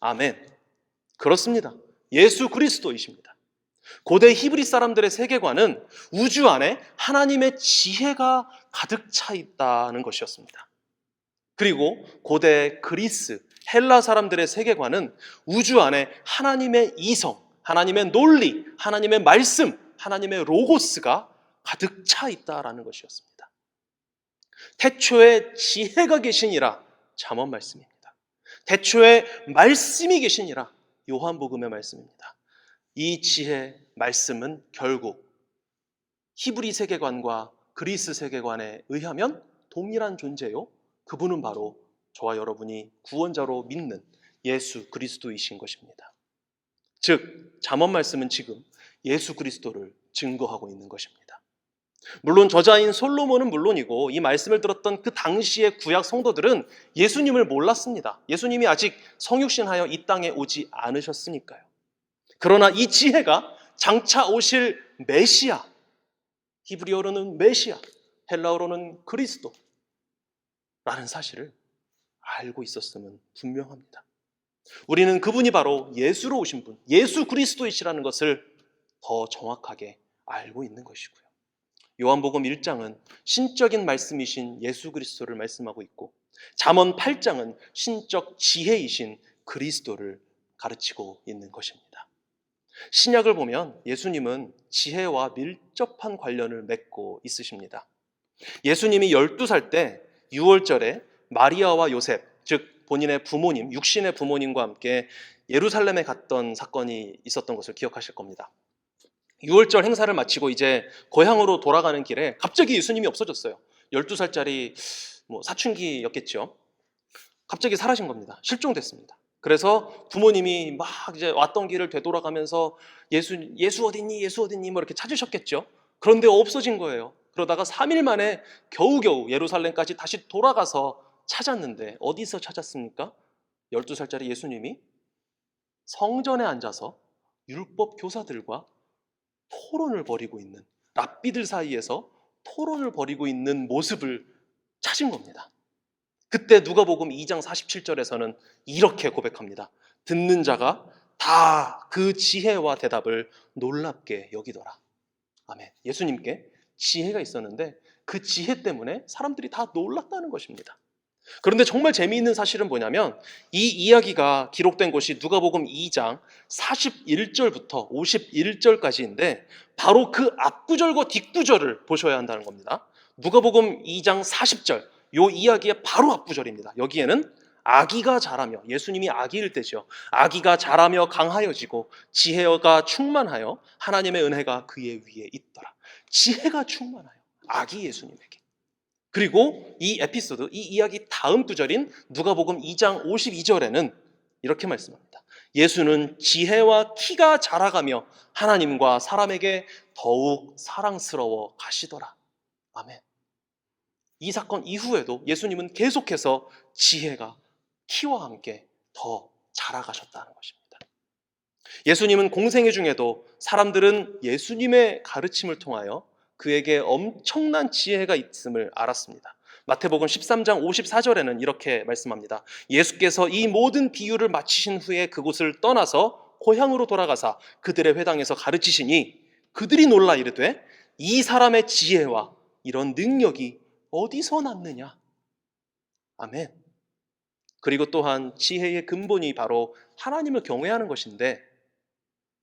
아멘. 그렇습니다. 예수 그리스도이십니다. 고대 히브리 사람들의 세계관은 우주 안에 하나님의 지혜가 가득 차 있다는 것이었습니다. 그리고 고대 그리스, 헬라 사람들의 세계관은 우주 안에 하나님의 이성, 하나님의 논리, 하나님의 말씀, 하나님의 로고스가 가득 차 있다라는 것이었습니다. 태초에 지혜가 계시니라, 잠언 말씀입니다. 태초에 말씀이 계시니라, 요한복음의 말씀입니다. 이 지혜 말씀은 결국 히브리 세계관과 그리스 세계관에 의하면 동일한 존재요, 그분은 바로 저와 여러분이 구원자로 믿는 예수 그리스도이신 것입니다. 즉 잠언 말씀은 지금 예수 그리스도를 증거하고 있는 것입니다. 물론 저자인 솔로몬은 물론이고 이 말씀을 들었던 그 당시의 구약 성도들은 예수님을 몰랐습니다. 예수님이 아직 성육신하여 이 땅에 오지 않으셨으니까요. 그러나 이 지혜가 장차 오실 메시아, 히브리어로는 메시아, 헬라어로는 그리스도라는 사실을 알고 있었음은 분명합니다. 우리는 그분이 바로 예수로 오신 분, 예수 그리스도이시라는 것을 더 정확하게 알고 있는 것이고요. 요한복음 1장은 신적인 말씀이신 예수 그리스도를 말씀하고 있고 잠언 8장은 신적 지혜이신 그리스도를 가르치고 있는 것입니다. 신약을 보면 예수님은 지혜와 밀접한 관련을 맺고 있으십니다. 예수님이 12살 때 6월절에 마리아와 요셉, 즉 본인의 부모님, 육신의 부모님과 함께 예루살렘에 갔던 사건이 있었던 것을 기억하실 겁니다. 6월절 행사를 마치고 이제 고향으로 돌아가는 길에 갑자기 예수님이 없어졌어요. 12살짜리 사춘기였겠죠. 갑자기 사라진 겁니다. 실종됐습니다. 그래서 부모님이 막 이제 왔던 길을 되돌아가면서 예수 어딨니? 예수 어딨니? 뭐 이렇게 찾으셨겠죠. 그런데 없어진 거예요. 그러다가 3일 만에 겨우겨우 예루살렘까지 다시 돌아가서 찾았는데 어디서 찾았습니까? 12살짜리 예수님이 성전에 앉아서 율법 교사들과 토론을 벌이고 있는, 랍비들 사이에서 토론을 벌이고 있는 모습을 찾은 겁니다. 그때 누가복음 2장 47절에서는 이렇게 고백합니다. 듣는 자가 다 그 지혜와 대답을 놀랍게 여기더라. 아멘. 예수님께 지혜가 있었는데 그 지혜 때문에 사람들이 다 놀랐다는 것입니다. 그런데 정말 재미있는 사실은 뭐냐면 이 이야기가 기록된 곳이 누가복음 2장 41절부터 51절까지인데 바로 그 앞구절과 뒷구절을 보셔야 한다는 겁니다. 누가복음 2장 40절, 이 이야기의 바로 앞구절입니다. 여기에는 아기가 자라며, 예수님이 아기일 때죠. 아기가 자라며 강하여지고 지혜가 충만하여 하나님의 은혜가 그의 위에 있더라. 지혜가 충만하여 아기 예수님에게. 그리고 이 에피소드, 이 이야기 다음 구절인 누가복음 2장 52절에는 이렇게 말씀합니다. 예수는 지혜와 키가 자라가며 하나님과 사람에게 더욱 사랑스러워 가시더라. 아멘. 이 사건 이후에도 예수님은 계속해서 지혜가 키와 함께 더 자라가셨다는 것입니다. 예수님은 공생애 중에도 사람들은 예수님의 가르침을 통하여 그에게 엄청난 지혜가 있음을 알았습니다. 마태복음 13장 54절에는 이렇게 말씀합니다. 예수께서 이 모든 비유를 마치신 후에 그곳을 떠나서 고향으로 돌아가사 그들의 회당에서 가르치시니 그들이 놀라 이르되 이 사람의 지혜와 이런 능력이 어디서 났느냐. 아멘. 그리고 또한 지혜의 근본이 바로 하나님을 경외하는 것인데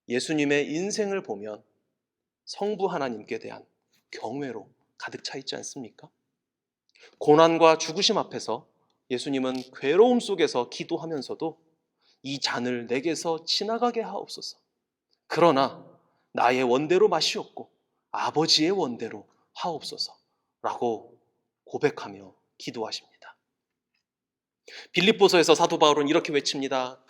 예수님의 인생을 보면 성부 하나님께 대한 경외로 가득 차 있지 않습니까? 고난과 죽으심 앞에서 예수님은 괴로움 속에서 기도하면서도 이 잔을 내게서 지나가게 하옵소서. 그러나 나의 원대로 마시옵고 아버지의 원대로 하옵소서 라고 고백하며 기도하십니다. 빌립보서에서 사도 바울은 이렇게 외칩니다.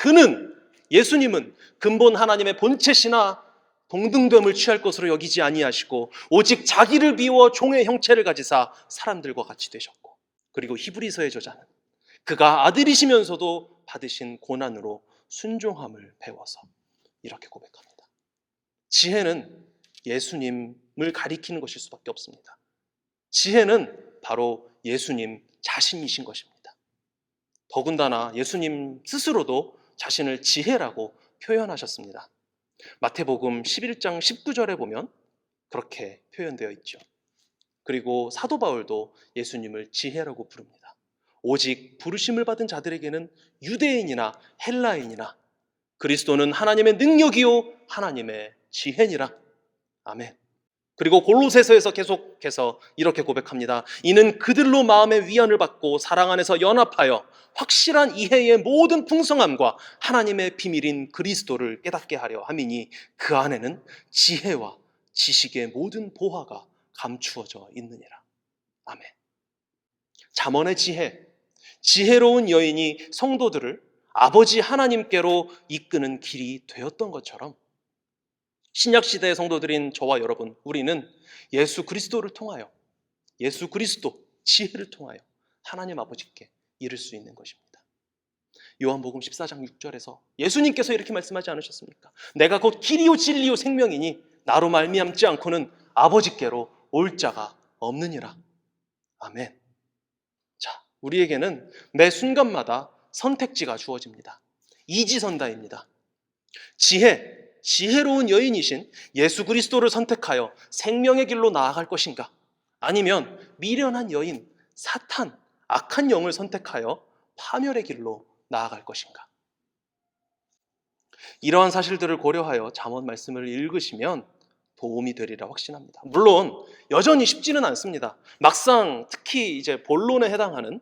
예수님은 근본 하나님의 본체시나 동등됨을 취할 것으로 여기지 아니하시고 오직 자기를 비워 종의 형체를 가지사 사람들과 같이 되셨고, 그리고 히브리서의 저자는 그가 아들이시면서도 받으신 고난으로 순종함을 배워서 이렇게 고백합니다. 지혜는 예수님을 가리키는 것일 수밖에 없습니다. 지혜는 바로 예수님 자신이신 것입니다. 더군다나 예수님 스스로도 자신을 지혜라고 표현하셨습니다. 마태복음 11장 19절에 보면 그렇게 표현되어 있죠. 그리고 사도 바울도 예수님을 지혜라고 부릅니다. 오직 부르심을 받은 자들에게는 유대인이나 헬라인이나 그리스도는 하나님의 능력이요 하나님의 지혜니라. 아멘. 그리고 골로새서에서 계속해서 이렇게 고백합니다. 이는 그들로 마음의 위안을 받고 사랑 안에서 연합하여 확실한 이해의 모든 풍성함과 하나님의 비밀인 그리스도를 깨닫게 하려 함이니 그 안에는 지혜와 지식의 모든 보화가 감추어져 있느니라. 아멘. 잠언의 지혜로운 여인이 성도들을 아버지 하나님께로 이끄는 길이 되었던 것처럼 신약시대의 성도들인 저와 여러분, 우리는 예수 그리스도를 통하여, 예수 그리스도 지혜를 통하여 하나님 아버지께 이를 수 있는 것입니다. 요한복음 14장 6절에서 예수님께서 이렇게 말씀하지 않으셨습니까? 내가 곧 길이요 진리요 생명이니 나로 말미암지 않고는 아버지께로 올 자가 없느니라. 아멘. 자, 우리에게는 매 순간마다 선택지가 주어집니다. 이지선다입니다. 지혜로운 여인이신 예수 그리스도를 선택하여 생명의 길로 나아갈 것인가? 아니면 미련한 여인, 사탄, 악한 영을 선택하여 파멸의 길로 나아갈 것인가? 이러한 사실들을 고려하여 잠언 말씀을 읽으시면 도움이 되리라 확신합니다. 물론 여전히 쉽지는 않습니다. 막상 특히 이제 본론에 해당하는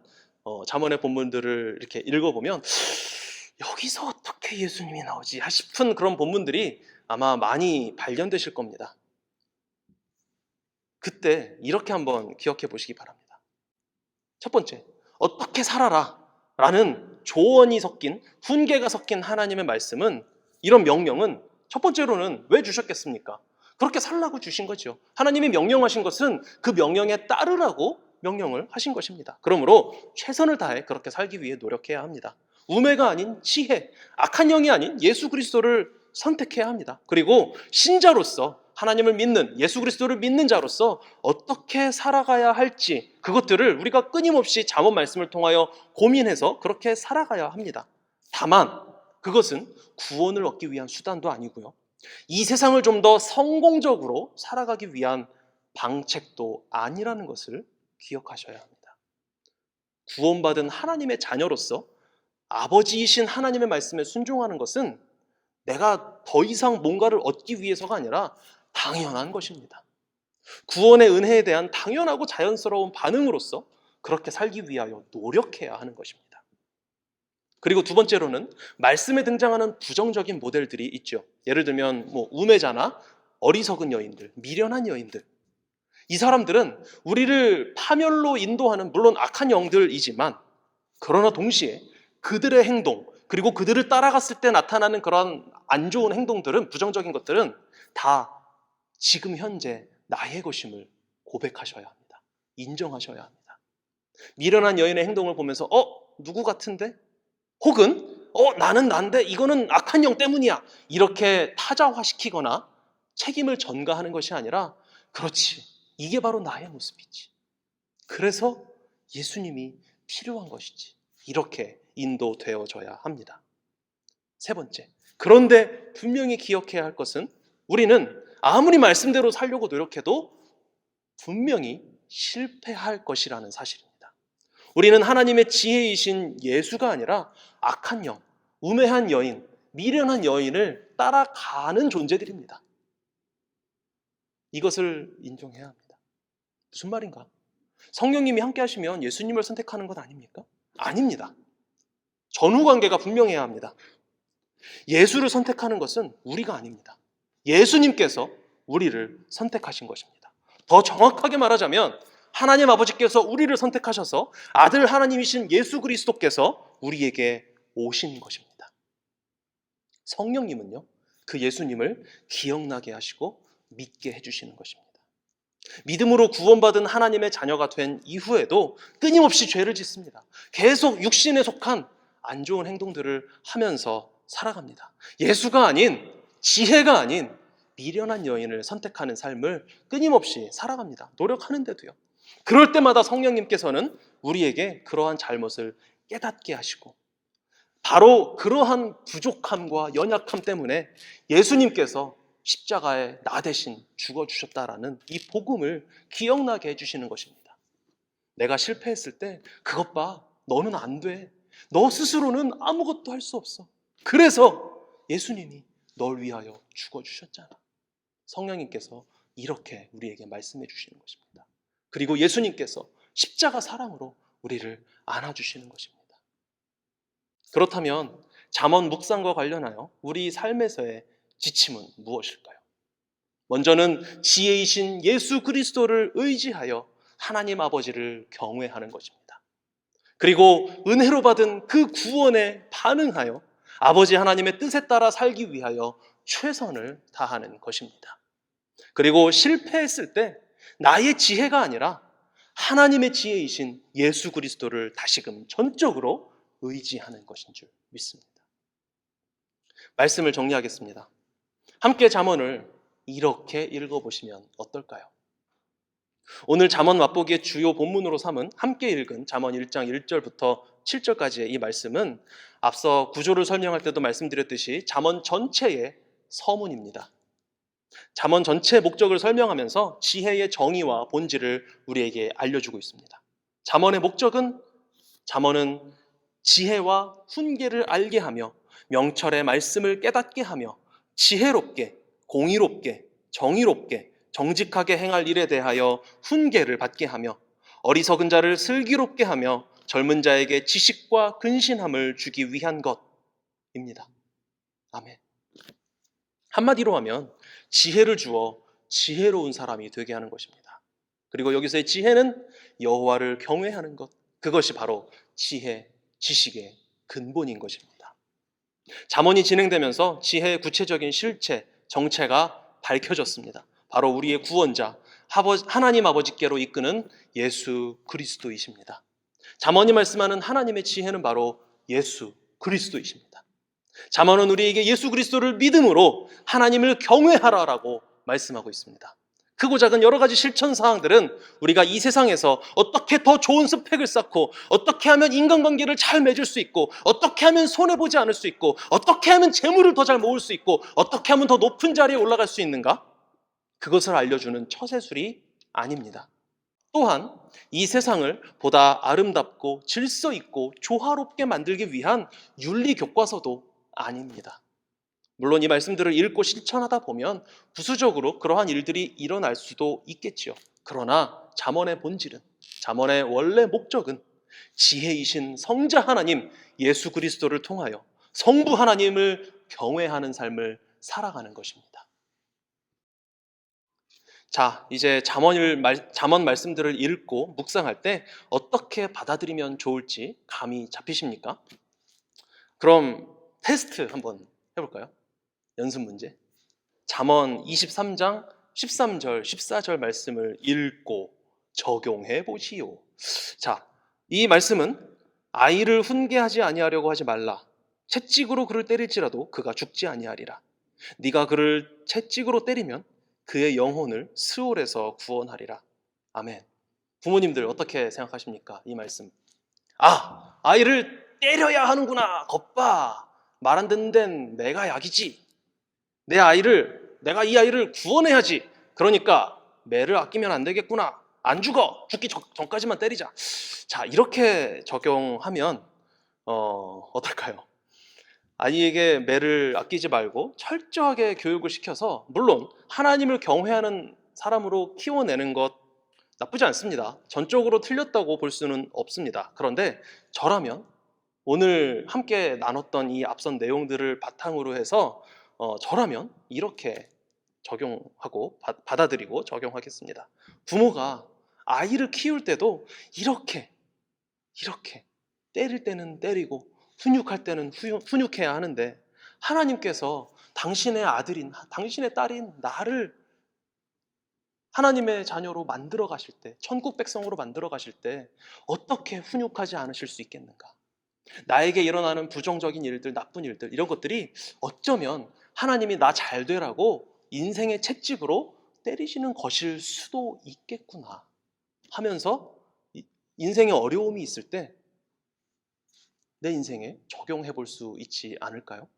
잠언의 본문들을 이렇게 읽어보면 여기서 어떻게 예수님이 나오지 싶은 그런 본문들이 아마 많이 발견되실 겁니다. 그때 이렇게 한번 기억해 보시기 바랍니다. 첫 번째, 어떻게 살아라 라는 조언이 섞인, 훈계가 섞인 하나님의 말씀은, 이런 명령은 첫 번째로는 왜 주셨겠습니까? 그렇게 살라고 주신 거죠. 하나님이 명령하신 것은 그 명령에 따르라고 명령을 하신 것입니다. 그러므로 최선을 다해 그렇게 살기 위해 노력해야 합니다. 우매가 아닌 지혜, 악한 영이 아닌 예수 그리스도를 선택해야 합니다. 그리고 신자로서 하나님을 믿는, 예수 그리스도를 믿는 자로서 어떻게 살아가야 할지, 그것들을 우리가 끊임없이 잠언 말씀을 통하여 고민해서 그렇게 살아가야 합니다. 다만 그것은 구원을 얻기 위한 수단도 아니고요, 이 세상을 좀 더 성공적으로 살아가기 위한 방책도 아니라는 것을 기억하셔야 합니다. 구원받은 하나님의 자녀로서 아버지이신 하나님의 말씀에 순종하는 것은 내가 더 이상 뭔가를 얻기 위해서가 아니라 당연한 것입니다. 구원의 은혜에 대한 당연하고 자연스러운 반응으로서 그렇게 살기 위하여 노력해야 하는 것입니다. 그리고 두 번째로는 말씀에 등장하는 부정적인 모델들이 있죠. 예를 들면 우매자나 어리석은 여인들, 미련한 여인들, 이 사람들은 우리를 파멸로 인도하는, 물론 악한 영들이지만 그러나 동시에 그들의 행동, 그리고 그들을 따라갔을 때 나타나는 그런 안 좋은 행동들은, 부정적인 것들은 다 지금 현재 나의 것임을 고백하셔야 합니다. 인정하셔야 합니다. 미련한 여인의 행동을 보면서 누구 같은데? 혹은 나는 난데 이거는 악한 영 때문이야, 이렇게 타자화시키거나 책임을 전가하는 것이 아니라, 그렇지, 이게 바로 나의 모습이지, 그래서 예수님이 필요한 것이지, 이렇게 인도되어져야 합니다. 세 번째, 그런데 분명히 기억해야 할 것은, 우리는 아무리 말씀대로 살려고 노력해도 분명히 실패할 것이라는 사실입니다. 우리는 하나님의 지혜이신 예수가 아니라 악한 영, 우매한 여인, 미련한 여인을 따라가는 존재들입니다. 이것을 인정해야 합니다. 무슨 말인가? 성령님이 함께 하시면 예수님을 선택하는 것 아닙니까? 아닙니다. 전후관계가 분명해야 합니다. 예수를 선택하는 것은 우리가 아닙니다. 예수님께서 우리를 선택하신 것입니다. 더 정확하게 말하자면 하나님 아버지께서 우리를 선택하셔서 아들 하나님이신 예수 그리스도께서 우리에게 오신 것입니다. 성령님은요, 그 예수님을 기억나게 하시고 믿게 해주시는 것입니다. 믿음으로 구원받은 하나님의 자녀가 된 이후에도 끊임없이 죄를 짓습니다. 계속 육신에 속한 안 좋은 행동들을 하면서 살아갑니다. 예수가 아닌, 지혜가 아닌 미련한 여인을 선택하는 삶을 끊임없이 살아갑니다. 노력하는데도요. 그럴 때마다 성령님께서는 우리에게 그러한 잘못을 깨닫게 하시고, 바로 그러한 부족함과 연약함 때문에 예수님께서 십자가에 나 대신 죽어주셨다라는 이 복음을 기억나게 해주시는 것입니다. 내가 실패했을 때, 그것 봐, 너는 안 돼, 너 스스로는 아무것도 할 수 없어, 그래서 예수님이 널 위하여 죽어주셨잖아. 성령님께서 이렇게 우리에게 말씀해 주시는 것입니다. 그리고 예수님께서 십자가 사랑으로 우리를 안아주시는 것입니다. 그렇다면 잠언 묵상과 관련하여 우리 삶에서의 지침은 무엇일까요? 먼저는 지혜이신 예수 그리스도를 의지하여 하나님 아버지를 경외하는 것입니다. 그리고 은혜로 받은 그 구원에 반응하여 아버지 하나님의 뜻에 따라 살기 위하여 최선을 다하는 것입니다. 그리고 실패했을 때 나의 지혜가 아니라 하나님의 지혜이신 예수 그리스도를 다시금 전적으로 의지하는 것인 줄 믿습니다. 말씀을 정리하겠습니다. 함께 잠언을 이렇게 읽어보시면 어떨까요? 오늘 잠언 맛보기의 주요 본문으로 삼은 함께 읽은 잠언 1장 1절부터 7절까지의 이 말씀은 앞서 구조를 설명할 때도 말씀드렸듯이 잠언 전체의 서문입니다. 잠언 전체의 목적을 설명하면서 지혜의 정의와 본질을 우리에게 알려주고 있습니다. 잠언의 목적은, 잠언은 지혜와 훈계를 알게 하며 명철의 말씀을 깨닫게 하며 지혜롭게, 공의롭게, 정의롭게, 정직하게 행할 일에 대하여 훈계를 받게 하며 어리석은 자를 슬기롭게 하며 젊은 자에게 지식과 근신함을 주기 위한 것입니다. 아멘. 한마디로 하면 지혜를 주어 지혜로운 사람이 되게 하는 것입니다. 그리고 여기서의 지혜는 여호와를 경외하는 것, 그것이 바로 지혜, 지식의 근본인 것입니다. 잠언이 진행되면서 지혜의 구체적인 실체, 정체가 밝혀졌습니다. 바로 우리의 구원자, 하나님 아버지께로 이끄는 예수 그리스도이십니다. 잠언이 말씀하는 하나님의 지혜는 바로 예수 그리스도이십니다. 잠언은 우리에게 예수 그리스도를 믿음으로 하나님을 경외하라라고 말씀하고 있습니다. 크고 작은 여러 가지 실천 사항들은 우리가 이 세상에서 어떻게 더 좋은 스펙을 쌓고, 어떻게 하면 인간관계를 잘 맺을 수 있고, 어떻게 하면 손해보지 않을 수 있고, 어떻게 하면 재물을 더 잘 모을 수 있고, 어떻게 하면 더 높은 자리에 올라갈 수 있는가? 그것을 알려주는 처세술이 아닙니다. 또한 이 세상을 보다 아름답고 질서 있고 조화롭게 만들기 위한 윤리 교과서도 아닙니다. 물론 이 말씀들을 읽고 실천하다 보면 부수적으로 그러한 일들이 일어날 수도 있겠지요. 그러나 잠언의 본질은, 잠언의 원래 목적은 지혜이신 성자 하나님 예수 그리스도를 통하여 성부 하나님을 경외하는 삶을 살아가는 것입니다. 자, 이제 잠언 말씀들을 읽고 묵상할 때 어떻게 받아들이면 좋을지 감이 잡히십니까? 그럼 테스트 한번 해볼까요? 연습 문제. 잠언 23장 13절, 14절 말씀을 읽고 적용해 보시오. 자, 이 말씀은 아이를 훈계하지 아니하려고 하지 말라. 채찍으로 그를 때릴지라도 그가 죽지 아니하리라. 네가 그를 채찍으로 때리면 그의 영혼을 스올에서 구원하리라. 아멘. 부모님들 어떻게 생각하십니까? 이 말씀. 아이를 때려야 하는구나. 겁봐. 말 안 듣는 데는 내가 약이지. 내가 이 아이를 구원해야지. 그러니까 매를 아끼면 안 되겠구나. 안 죽어. 죽기 전까지만 때리자. 자, 이렇게 적용하면 어떨까요? 아이에게 매를 아끼지 말고 철저하게 교육을 시켜서, 물론 하나님을 경외하는 사람으로 키워내는 것 나쁘지 않습니다. 전적으로 틀렸다고 볼 수는 없습니다. 그런데 저라면 오늘 함께 나눴던 이 앞선 내용들을 바탕으로 해서 저라면 이렇게 적용하고 받아들이고 적용하겠습니다. 부모가 아이를 키울 때도 이렇게 때릴 때는 때리고 훈육할 때는 훈육해야 하는데, 하나님께서 당신의 아들인, 당신의 딸인 나를 하나님의 자녀로 만들어 가실 때, 천국 백성으로 만들어 가실 때 어떻게 훈육하지 않으실 수 있겠는가? 나에게 일어나는 부정적인 일들, 나쁜 일들, 이런 것들이 어쩌면 하나님이 나 잘 되라고 인생의 채찍으로 때리시는 것일 수도 있겠구나 하면서 인생에 어려움이 있을 때 내 인생에 적용해 볼 수 있지 않을까요?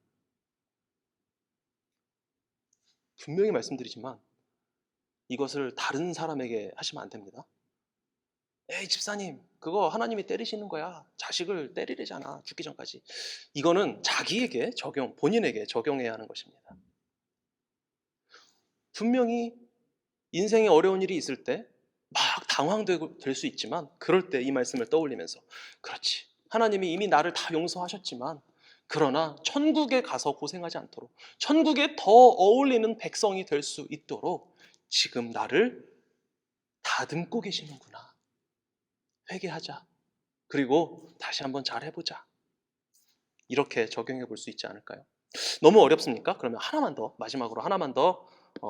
분명히 말씀드리지만 이것을 다른 사람에게 하시면 안 됩니다. 에이, 집사님, 그거 하나님이 때리시는 거야. 자식을 때리래잖아, 죽기 전까지. 이거는 자기에게 본인에게 적용해야 하는 것입니다. 분명히 인생에 어려운 일이 있을 때 막 당황될 수 있지만, 그럴 때 이 말씀을 떠올리면서, 그렇지, 하나님이 이미 나를 다 용서하셨지만 그러나 천국에 가서 고생하지 않도록, 천국에 더 어울리는 백성이 될 수 있도록 지금 나를 다듬고 계시는구나. 회개하자. 그리고 다시 한번 잘 해보자. 이렇게 적용해 볼 수 있지 않을까요? 너무 어렵습니까? 그러면 마지막으로 하나만 더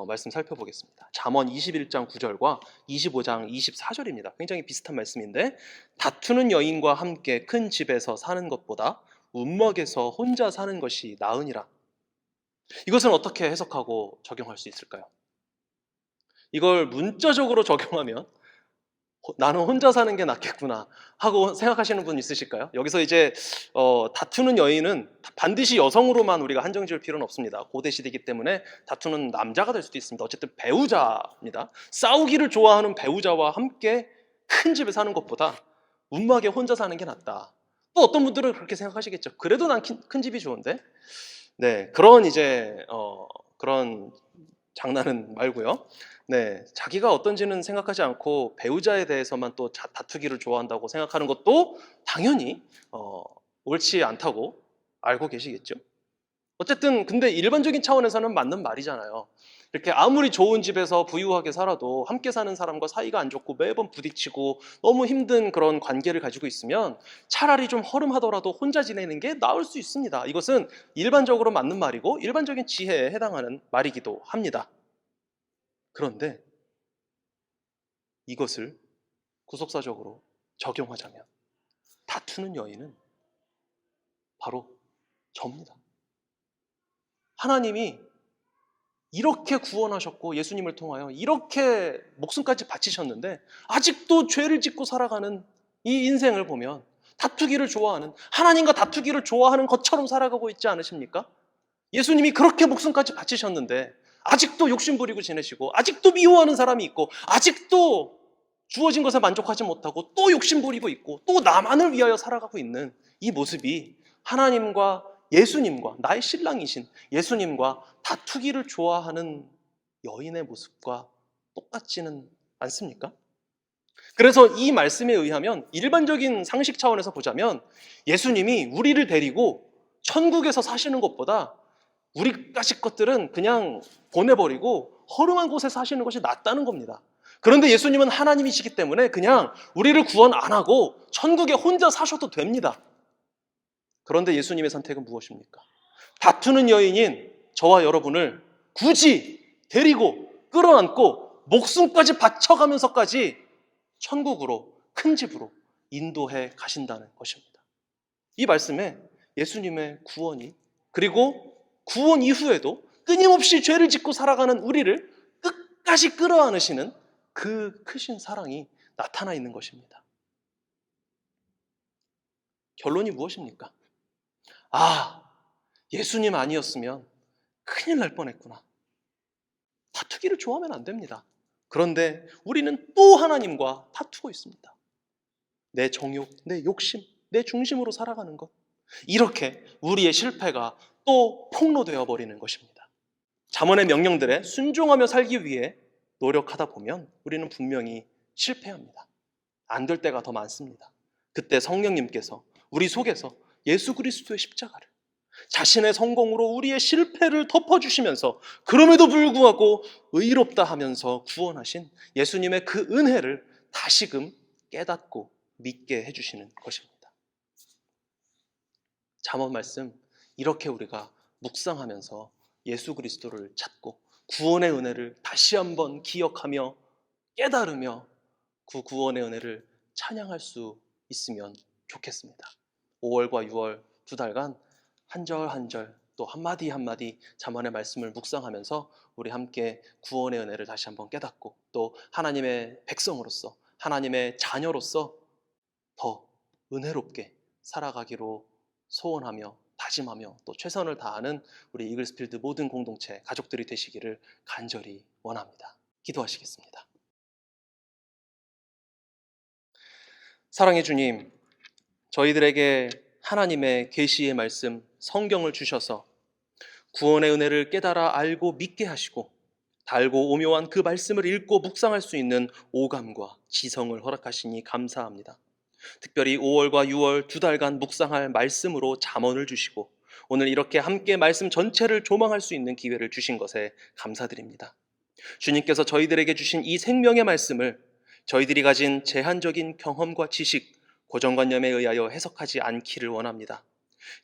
말씀 살펴보겠습니다. 잠언 21장 9절과 25장 24절입니다. 굉장히 비슷한 말씀인데, 다투는 여인과 함께 큰 집에서 사는 것보다 운먹에서 혼자 사는 것이 나으니라. 이것은 어떻게 해석하고 적용할 수 있을까요? 이걸 문자적으로 적용하면 나는 혼자 사는 게 낫겠구나 하고 생각하시는 분 있으실까요? 여기서 이제 다투는 여인은 반드시 여성으로만 우리가 한정 지을 필요는 없습니다. 고대 시대이기 때문에 다투는 남자가 될 수도 있습니다. 어쨌든 배우자입니다. 싸우기를 좋아하는 배우자와 함께 큰 집에 사는 것보다 운막에 혼자 사는 게 낫다. 또 어떤 분들은 그렇게 생각하시겠죠. 그래도 난 큰 집이 좋은데. 네, 그런 장난은 말고요. 네, 자기가 어떤지는 생각하지 않고 배우자에 대해서만 또 다투기를 좋아한다고 생각하는 것도 당연히 옳지 않다고 알고 계시겠죠. 어쨌든 근데 일반적인 차원에서는 맞는 말이잖아요. 이렇게 아무리 좋은 집에서 부유하게 살아도 함께 사는 사람과 사이가 안 좋고 매번 부딪히고 너무 힘든 그런 관계를 가지고 있으면 차라리 좀 허름하더라도 혼자 지내는 게 나을 수 있습니다. 이것은 일반적으로 맞는 말이고 일반적인 지혜에 해당하는 말이기도 합니다. 그런데 이것을 구속사적으로 적용하자면 다투는 여인은 바로 저입니다. 하나님이 이렇게 구원하셨고 예수님을 통하여 이렇게 목숨까지 바치셨는데 아직도 죄를 짓고 살아가는 이 인생을 보면 다투기를 좋아하는, 하나님과 다투기를 좋아하는 것처럼 살아가고 있지 않으십니까? 예수님이 그렇게 목숨까지 바치셨는데 아직도 욕심부리고 지내시고, 아직도 미워하는 사람이 있고, 아직도 주어진 것에 만족하지 못하고 또 욕심부리고 있고 또 나만을 위하여 살아가고 있는 이 모습이 하나님과 예수님과, 나의 신랑이신 예수님과 다투기를 좋아하는 여인의 모습과 똑같지는 않습니까? 그래서 이 말씀에 의하면 일반적인 상식 차원에서 보자면 예수님이 우리를 데리고 천국에서 사시는 것보다 우리 가식 것들은 그냥 보내버리고 허름한 곳에 사시는 것이 낫다는 겁니다. 그런데 예수님은 하나님이시기 때문에 그냥 우리를 구원 안 하고 천국에 혼자 사셔도 됩니다. 그런데 예수님의 선택은 무엇입니까? 다투는 여인인 저와 여러분을 굳이 데리고 끌어안고 목숨까지 바쳐가면서까지 천국으로, 큰 집으로 인도해 가신다는 것입니다. 이 말씀에 예수님의 구원이, 그리고 구원 이후에도 끊임없이 죄를 짓고 살아가는 우리를 끝까지 끌어안으시는 그 크신 사랑이 나타나 있는 것입니다. 결론이 무엇입니까? 예수님 아니었으면 큰일 날 뻔했구나. 다투기를 좋아하면 안 됩니다. 그런데 우리는 또 하나님과 다투고 있습니다. 내 정욕, 내 욕심, 내 중심으로 살아가는 것. 이렇게 우리의 실패가 또 폭로되어 버리는 것입니다. 잠언의 명령들에 순종하며 살기 위해 노력하다 보면 우리는 분명히 실패합니다. 안 될 때가 더 많습니다. 그때 성령님께서 우리 속에서 예수 그리스도의 십자가를, 자신의 성공으로 우리의 실패를 덮어주시면서 그럼에도 불구하고 의롭다 하면서 구원하신 예수님의 그 은혜를 다시금 깨닫고 믿게 해주시는 것입니다. 잠언 말씀 이렇게 우리가 묵상하면서 예수 그리스도를 찾고 구원의 은혜를 다시 한번 기억하며 깨달으며 그 구원의 은혜를 찬양할 수 있으면 좋겠습니다. 5월과 6월 2달간 한 절 한 절 또 한마디 한마디 잠언의 말씀을 묵상하면서 우리 함께 구원의 은혜를 다시 한번 깨닫고 또 하나님의 백성으로서 하나님의 자녀로서 더 은혜롭게 살아가기로 소원하며 다짐하며 또 최선을 다하는 우리 이글스필드 모든 공동체 가족들이 되시기를 간절히 원합니다. 기도하시겠습니다. 사랑의 주님, 저희들에게 하나님의 계시의 말씀 성경을 주셔서 구원의 은혜를 깨달아 알고 믿게 하시고 달고 오묘한 그 말씀을 읽고 묵상할 수 있는 오감과 지성을 허락하시니 감사합니다. 특별히 5월과 6월 2달간 묵상할 말씀으로 잠언을 주시고 오늘 이렇게 함께 말씀 전체를 조망할 수 있는 기회를 주신 것에 감사드립니다. 주님께서 저희들에게 주신 이 생명의 말씀을 저희들이 가진 제한적인 경험과 지식, 고정관념에 의하여 해석하지 않기를 원합니다.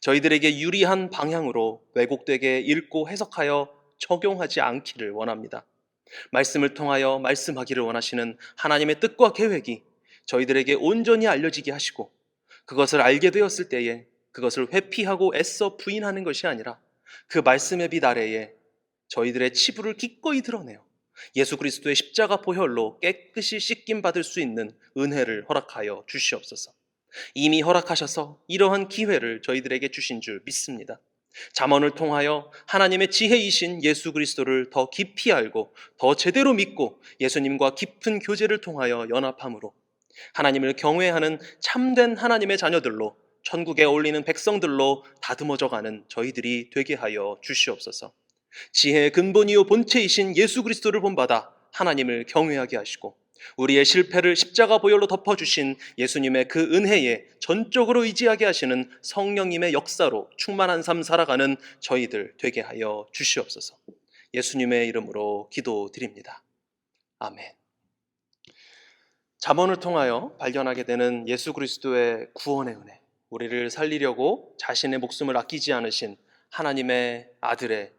저희들에게 유리한 방향으로 왜곡되게 읽고 해석하여 적용하지 않기를 원합니다. 말씀을 통하여 말씀하기를 원하시는 하나님의 뜻과 계획이 저희들에게 온전히 알려지게 하시고 그것을 알게 되었을 때에 그것을 회피하고 애써 부인하는 것이 아니라 그 말씀의 빛 아래에 저희들의 치부를 기꺼이 드러내어 예수 그리스도의 십자가 보혈로 깨끗이 씻김 받을 수 있는 은혜를 허락하여 주시옵소서. 이미 허락하셔서 이러한 기회를 저희들에게 주신 줄 믿습니다. 잠언을 통하여 하나님의 지혜이신 예수 그리스도를 더 깊이 알고 더 제대로 믿고 예수님과 깊은 교제를 통하여 연합함으로 하나님을 경외하는 참된 하나님의 자녀들로 천국에 어울리는 백성들로 다듬어져가는 저희들이 되게 하여 주시옵소서. 지혜의 근본이요 본체이신 예수 그리스도를 본받아 하나님을 경외하게 하시고 우리의 실패를 십자가 보혈로 덮어주신 예수님의 그 은혜에 전적으로 의지하게 하시는 성령님의 역사로 충만한 삶 살아가는 저희들 되게 하여 주시옵소서. 예수님의 이름으로 기도드립니다. 아멘. 잠언을 통하여 발견하게 되는 예수 그리스도의 구원의 은혜, 우리를 살리려고 자신의 목숨을 아끼지 않으신 하나님의 아들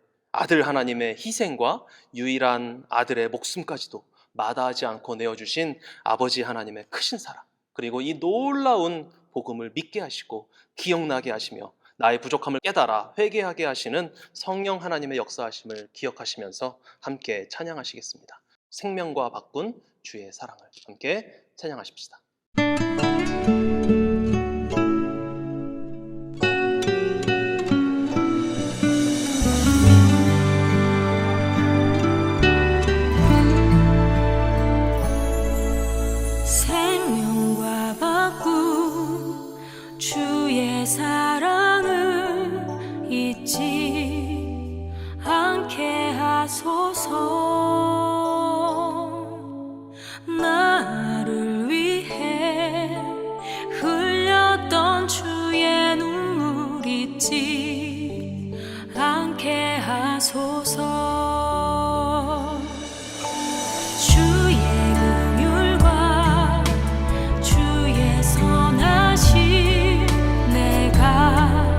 하나님의 희생과 유일한 아들의 목숨까지도 마다하지 않고 내어주신 아버지 하나님의 크신 사랑, 그리고 이 놀라운 복음을 믿게 하시고 기억나게 하시며 나의 부족함을 깨달아 회개하게 하시는 성령 하나님의 역사하심을 기억하시면서 함께 찬양하시겠습니다. 생명과 바꾼 주의 사랑을 함께 찬양하십시다. 생명과 바꾼 주의 사랑을 잊지 않게 하소서. 나를 위해 흘렸던 주의 눈물 잊지 않게 하소서. 주의 긍휼과 주의 선하심 내가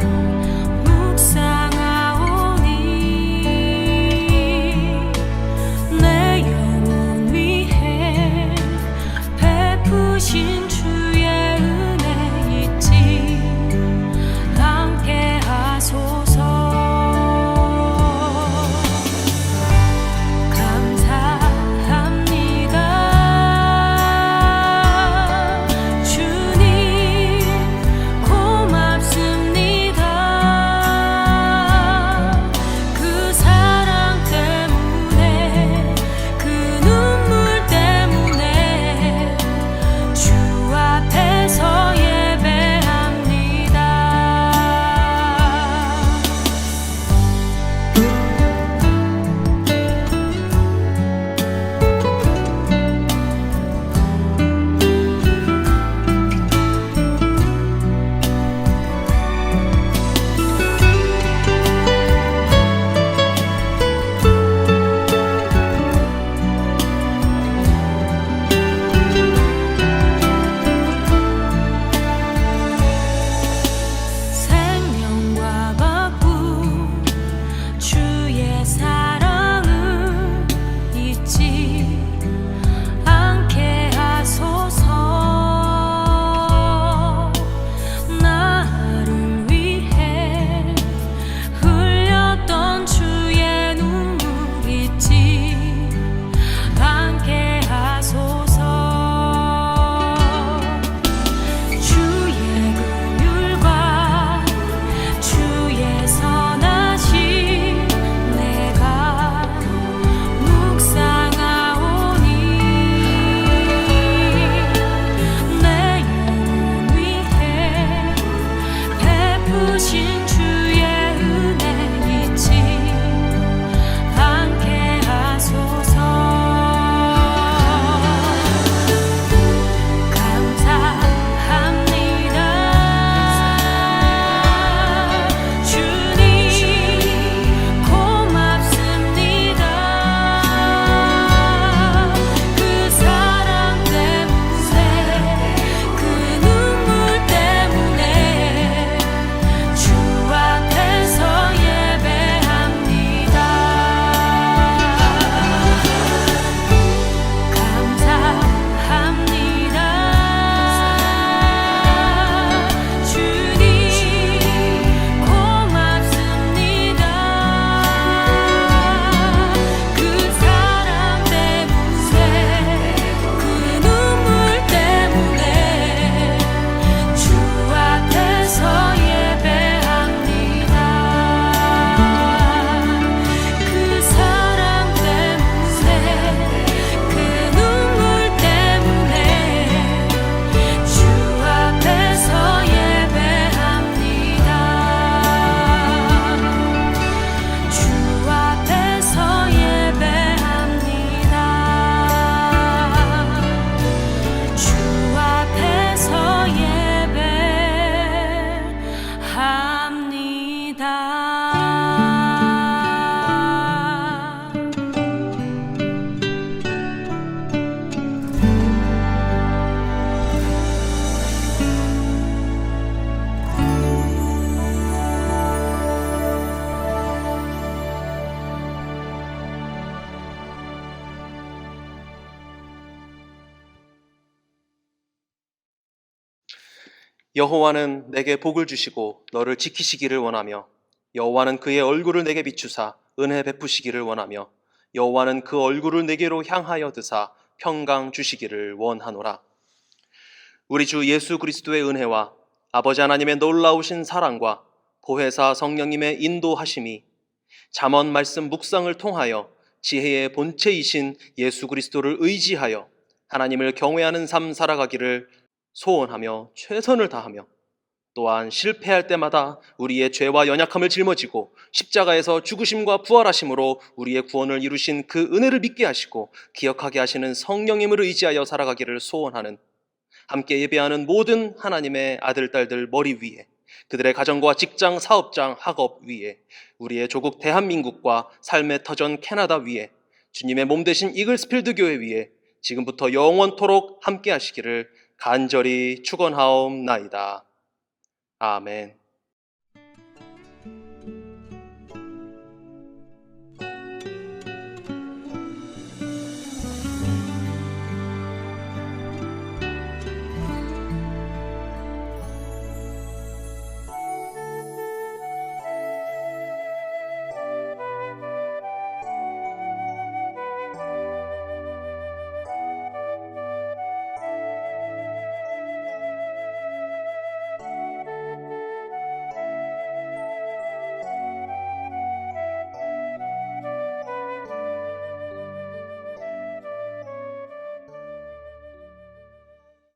여호와는 내게 복을 주시고 너를 지키시기를 원하며 여호와는 그의 얼굴을 내게 비추사 은혜 베푸시기를 원하며 여호와는 그 얼굴을 내게로 향하여 드사 평강 주시기를 원하노라. 우리 주 예수 그리스도의 은혜와 아버지 하나님의 놀라우신 사랑과 보혜사 성령님의 인도하심이 잠언 말씀 묵상을 통하여 지혜의 본체이신 예수 그리스도를 의지하여 하나님을 경외하는 삶 살아가기를 소원하며 최선을 다하며 또한 실패할 때마다 우리의 죄와 연약함을 짊어지고 십자가에서 죽으심과 부활하심으로 우리의 구원을 이루신 그 은혜를 믿게 하시고 기억하게 하시는 성령님을 의지하여 살아가기를 소원하는 함께 예배하는 모든 하나님의 아들, 딸들 머리 위에 그들의 가정과 직장, 사업장, 학업 위에 우리의 조국 대한민국과 삶의 터전 캐나다 위에 주님의 몸 되신 이글스필드 교회 위에 지금부터 영원토록 함께 하시기를 간절히 축원하옵나이다. 아멘.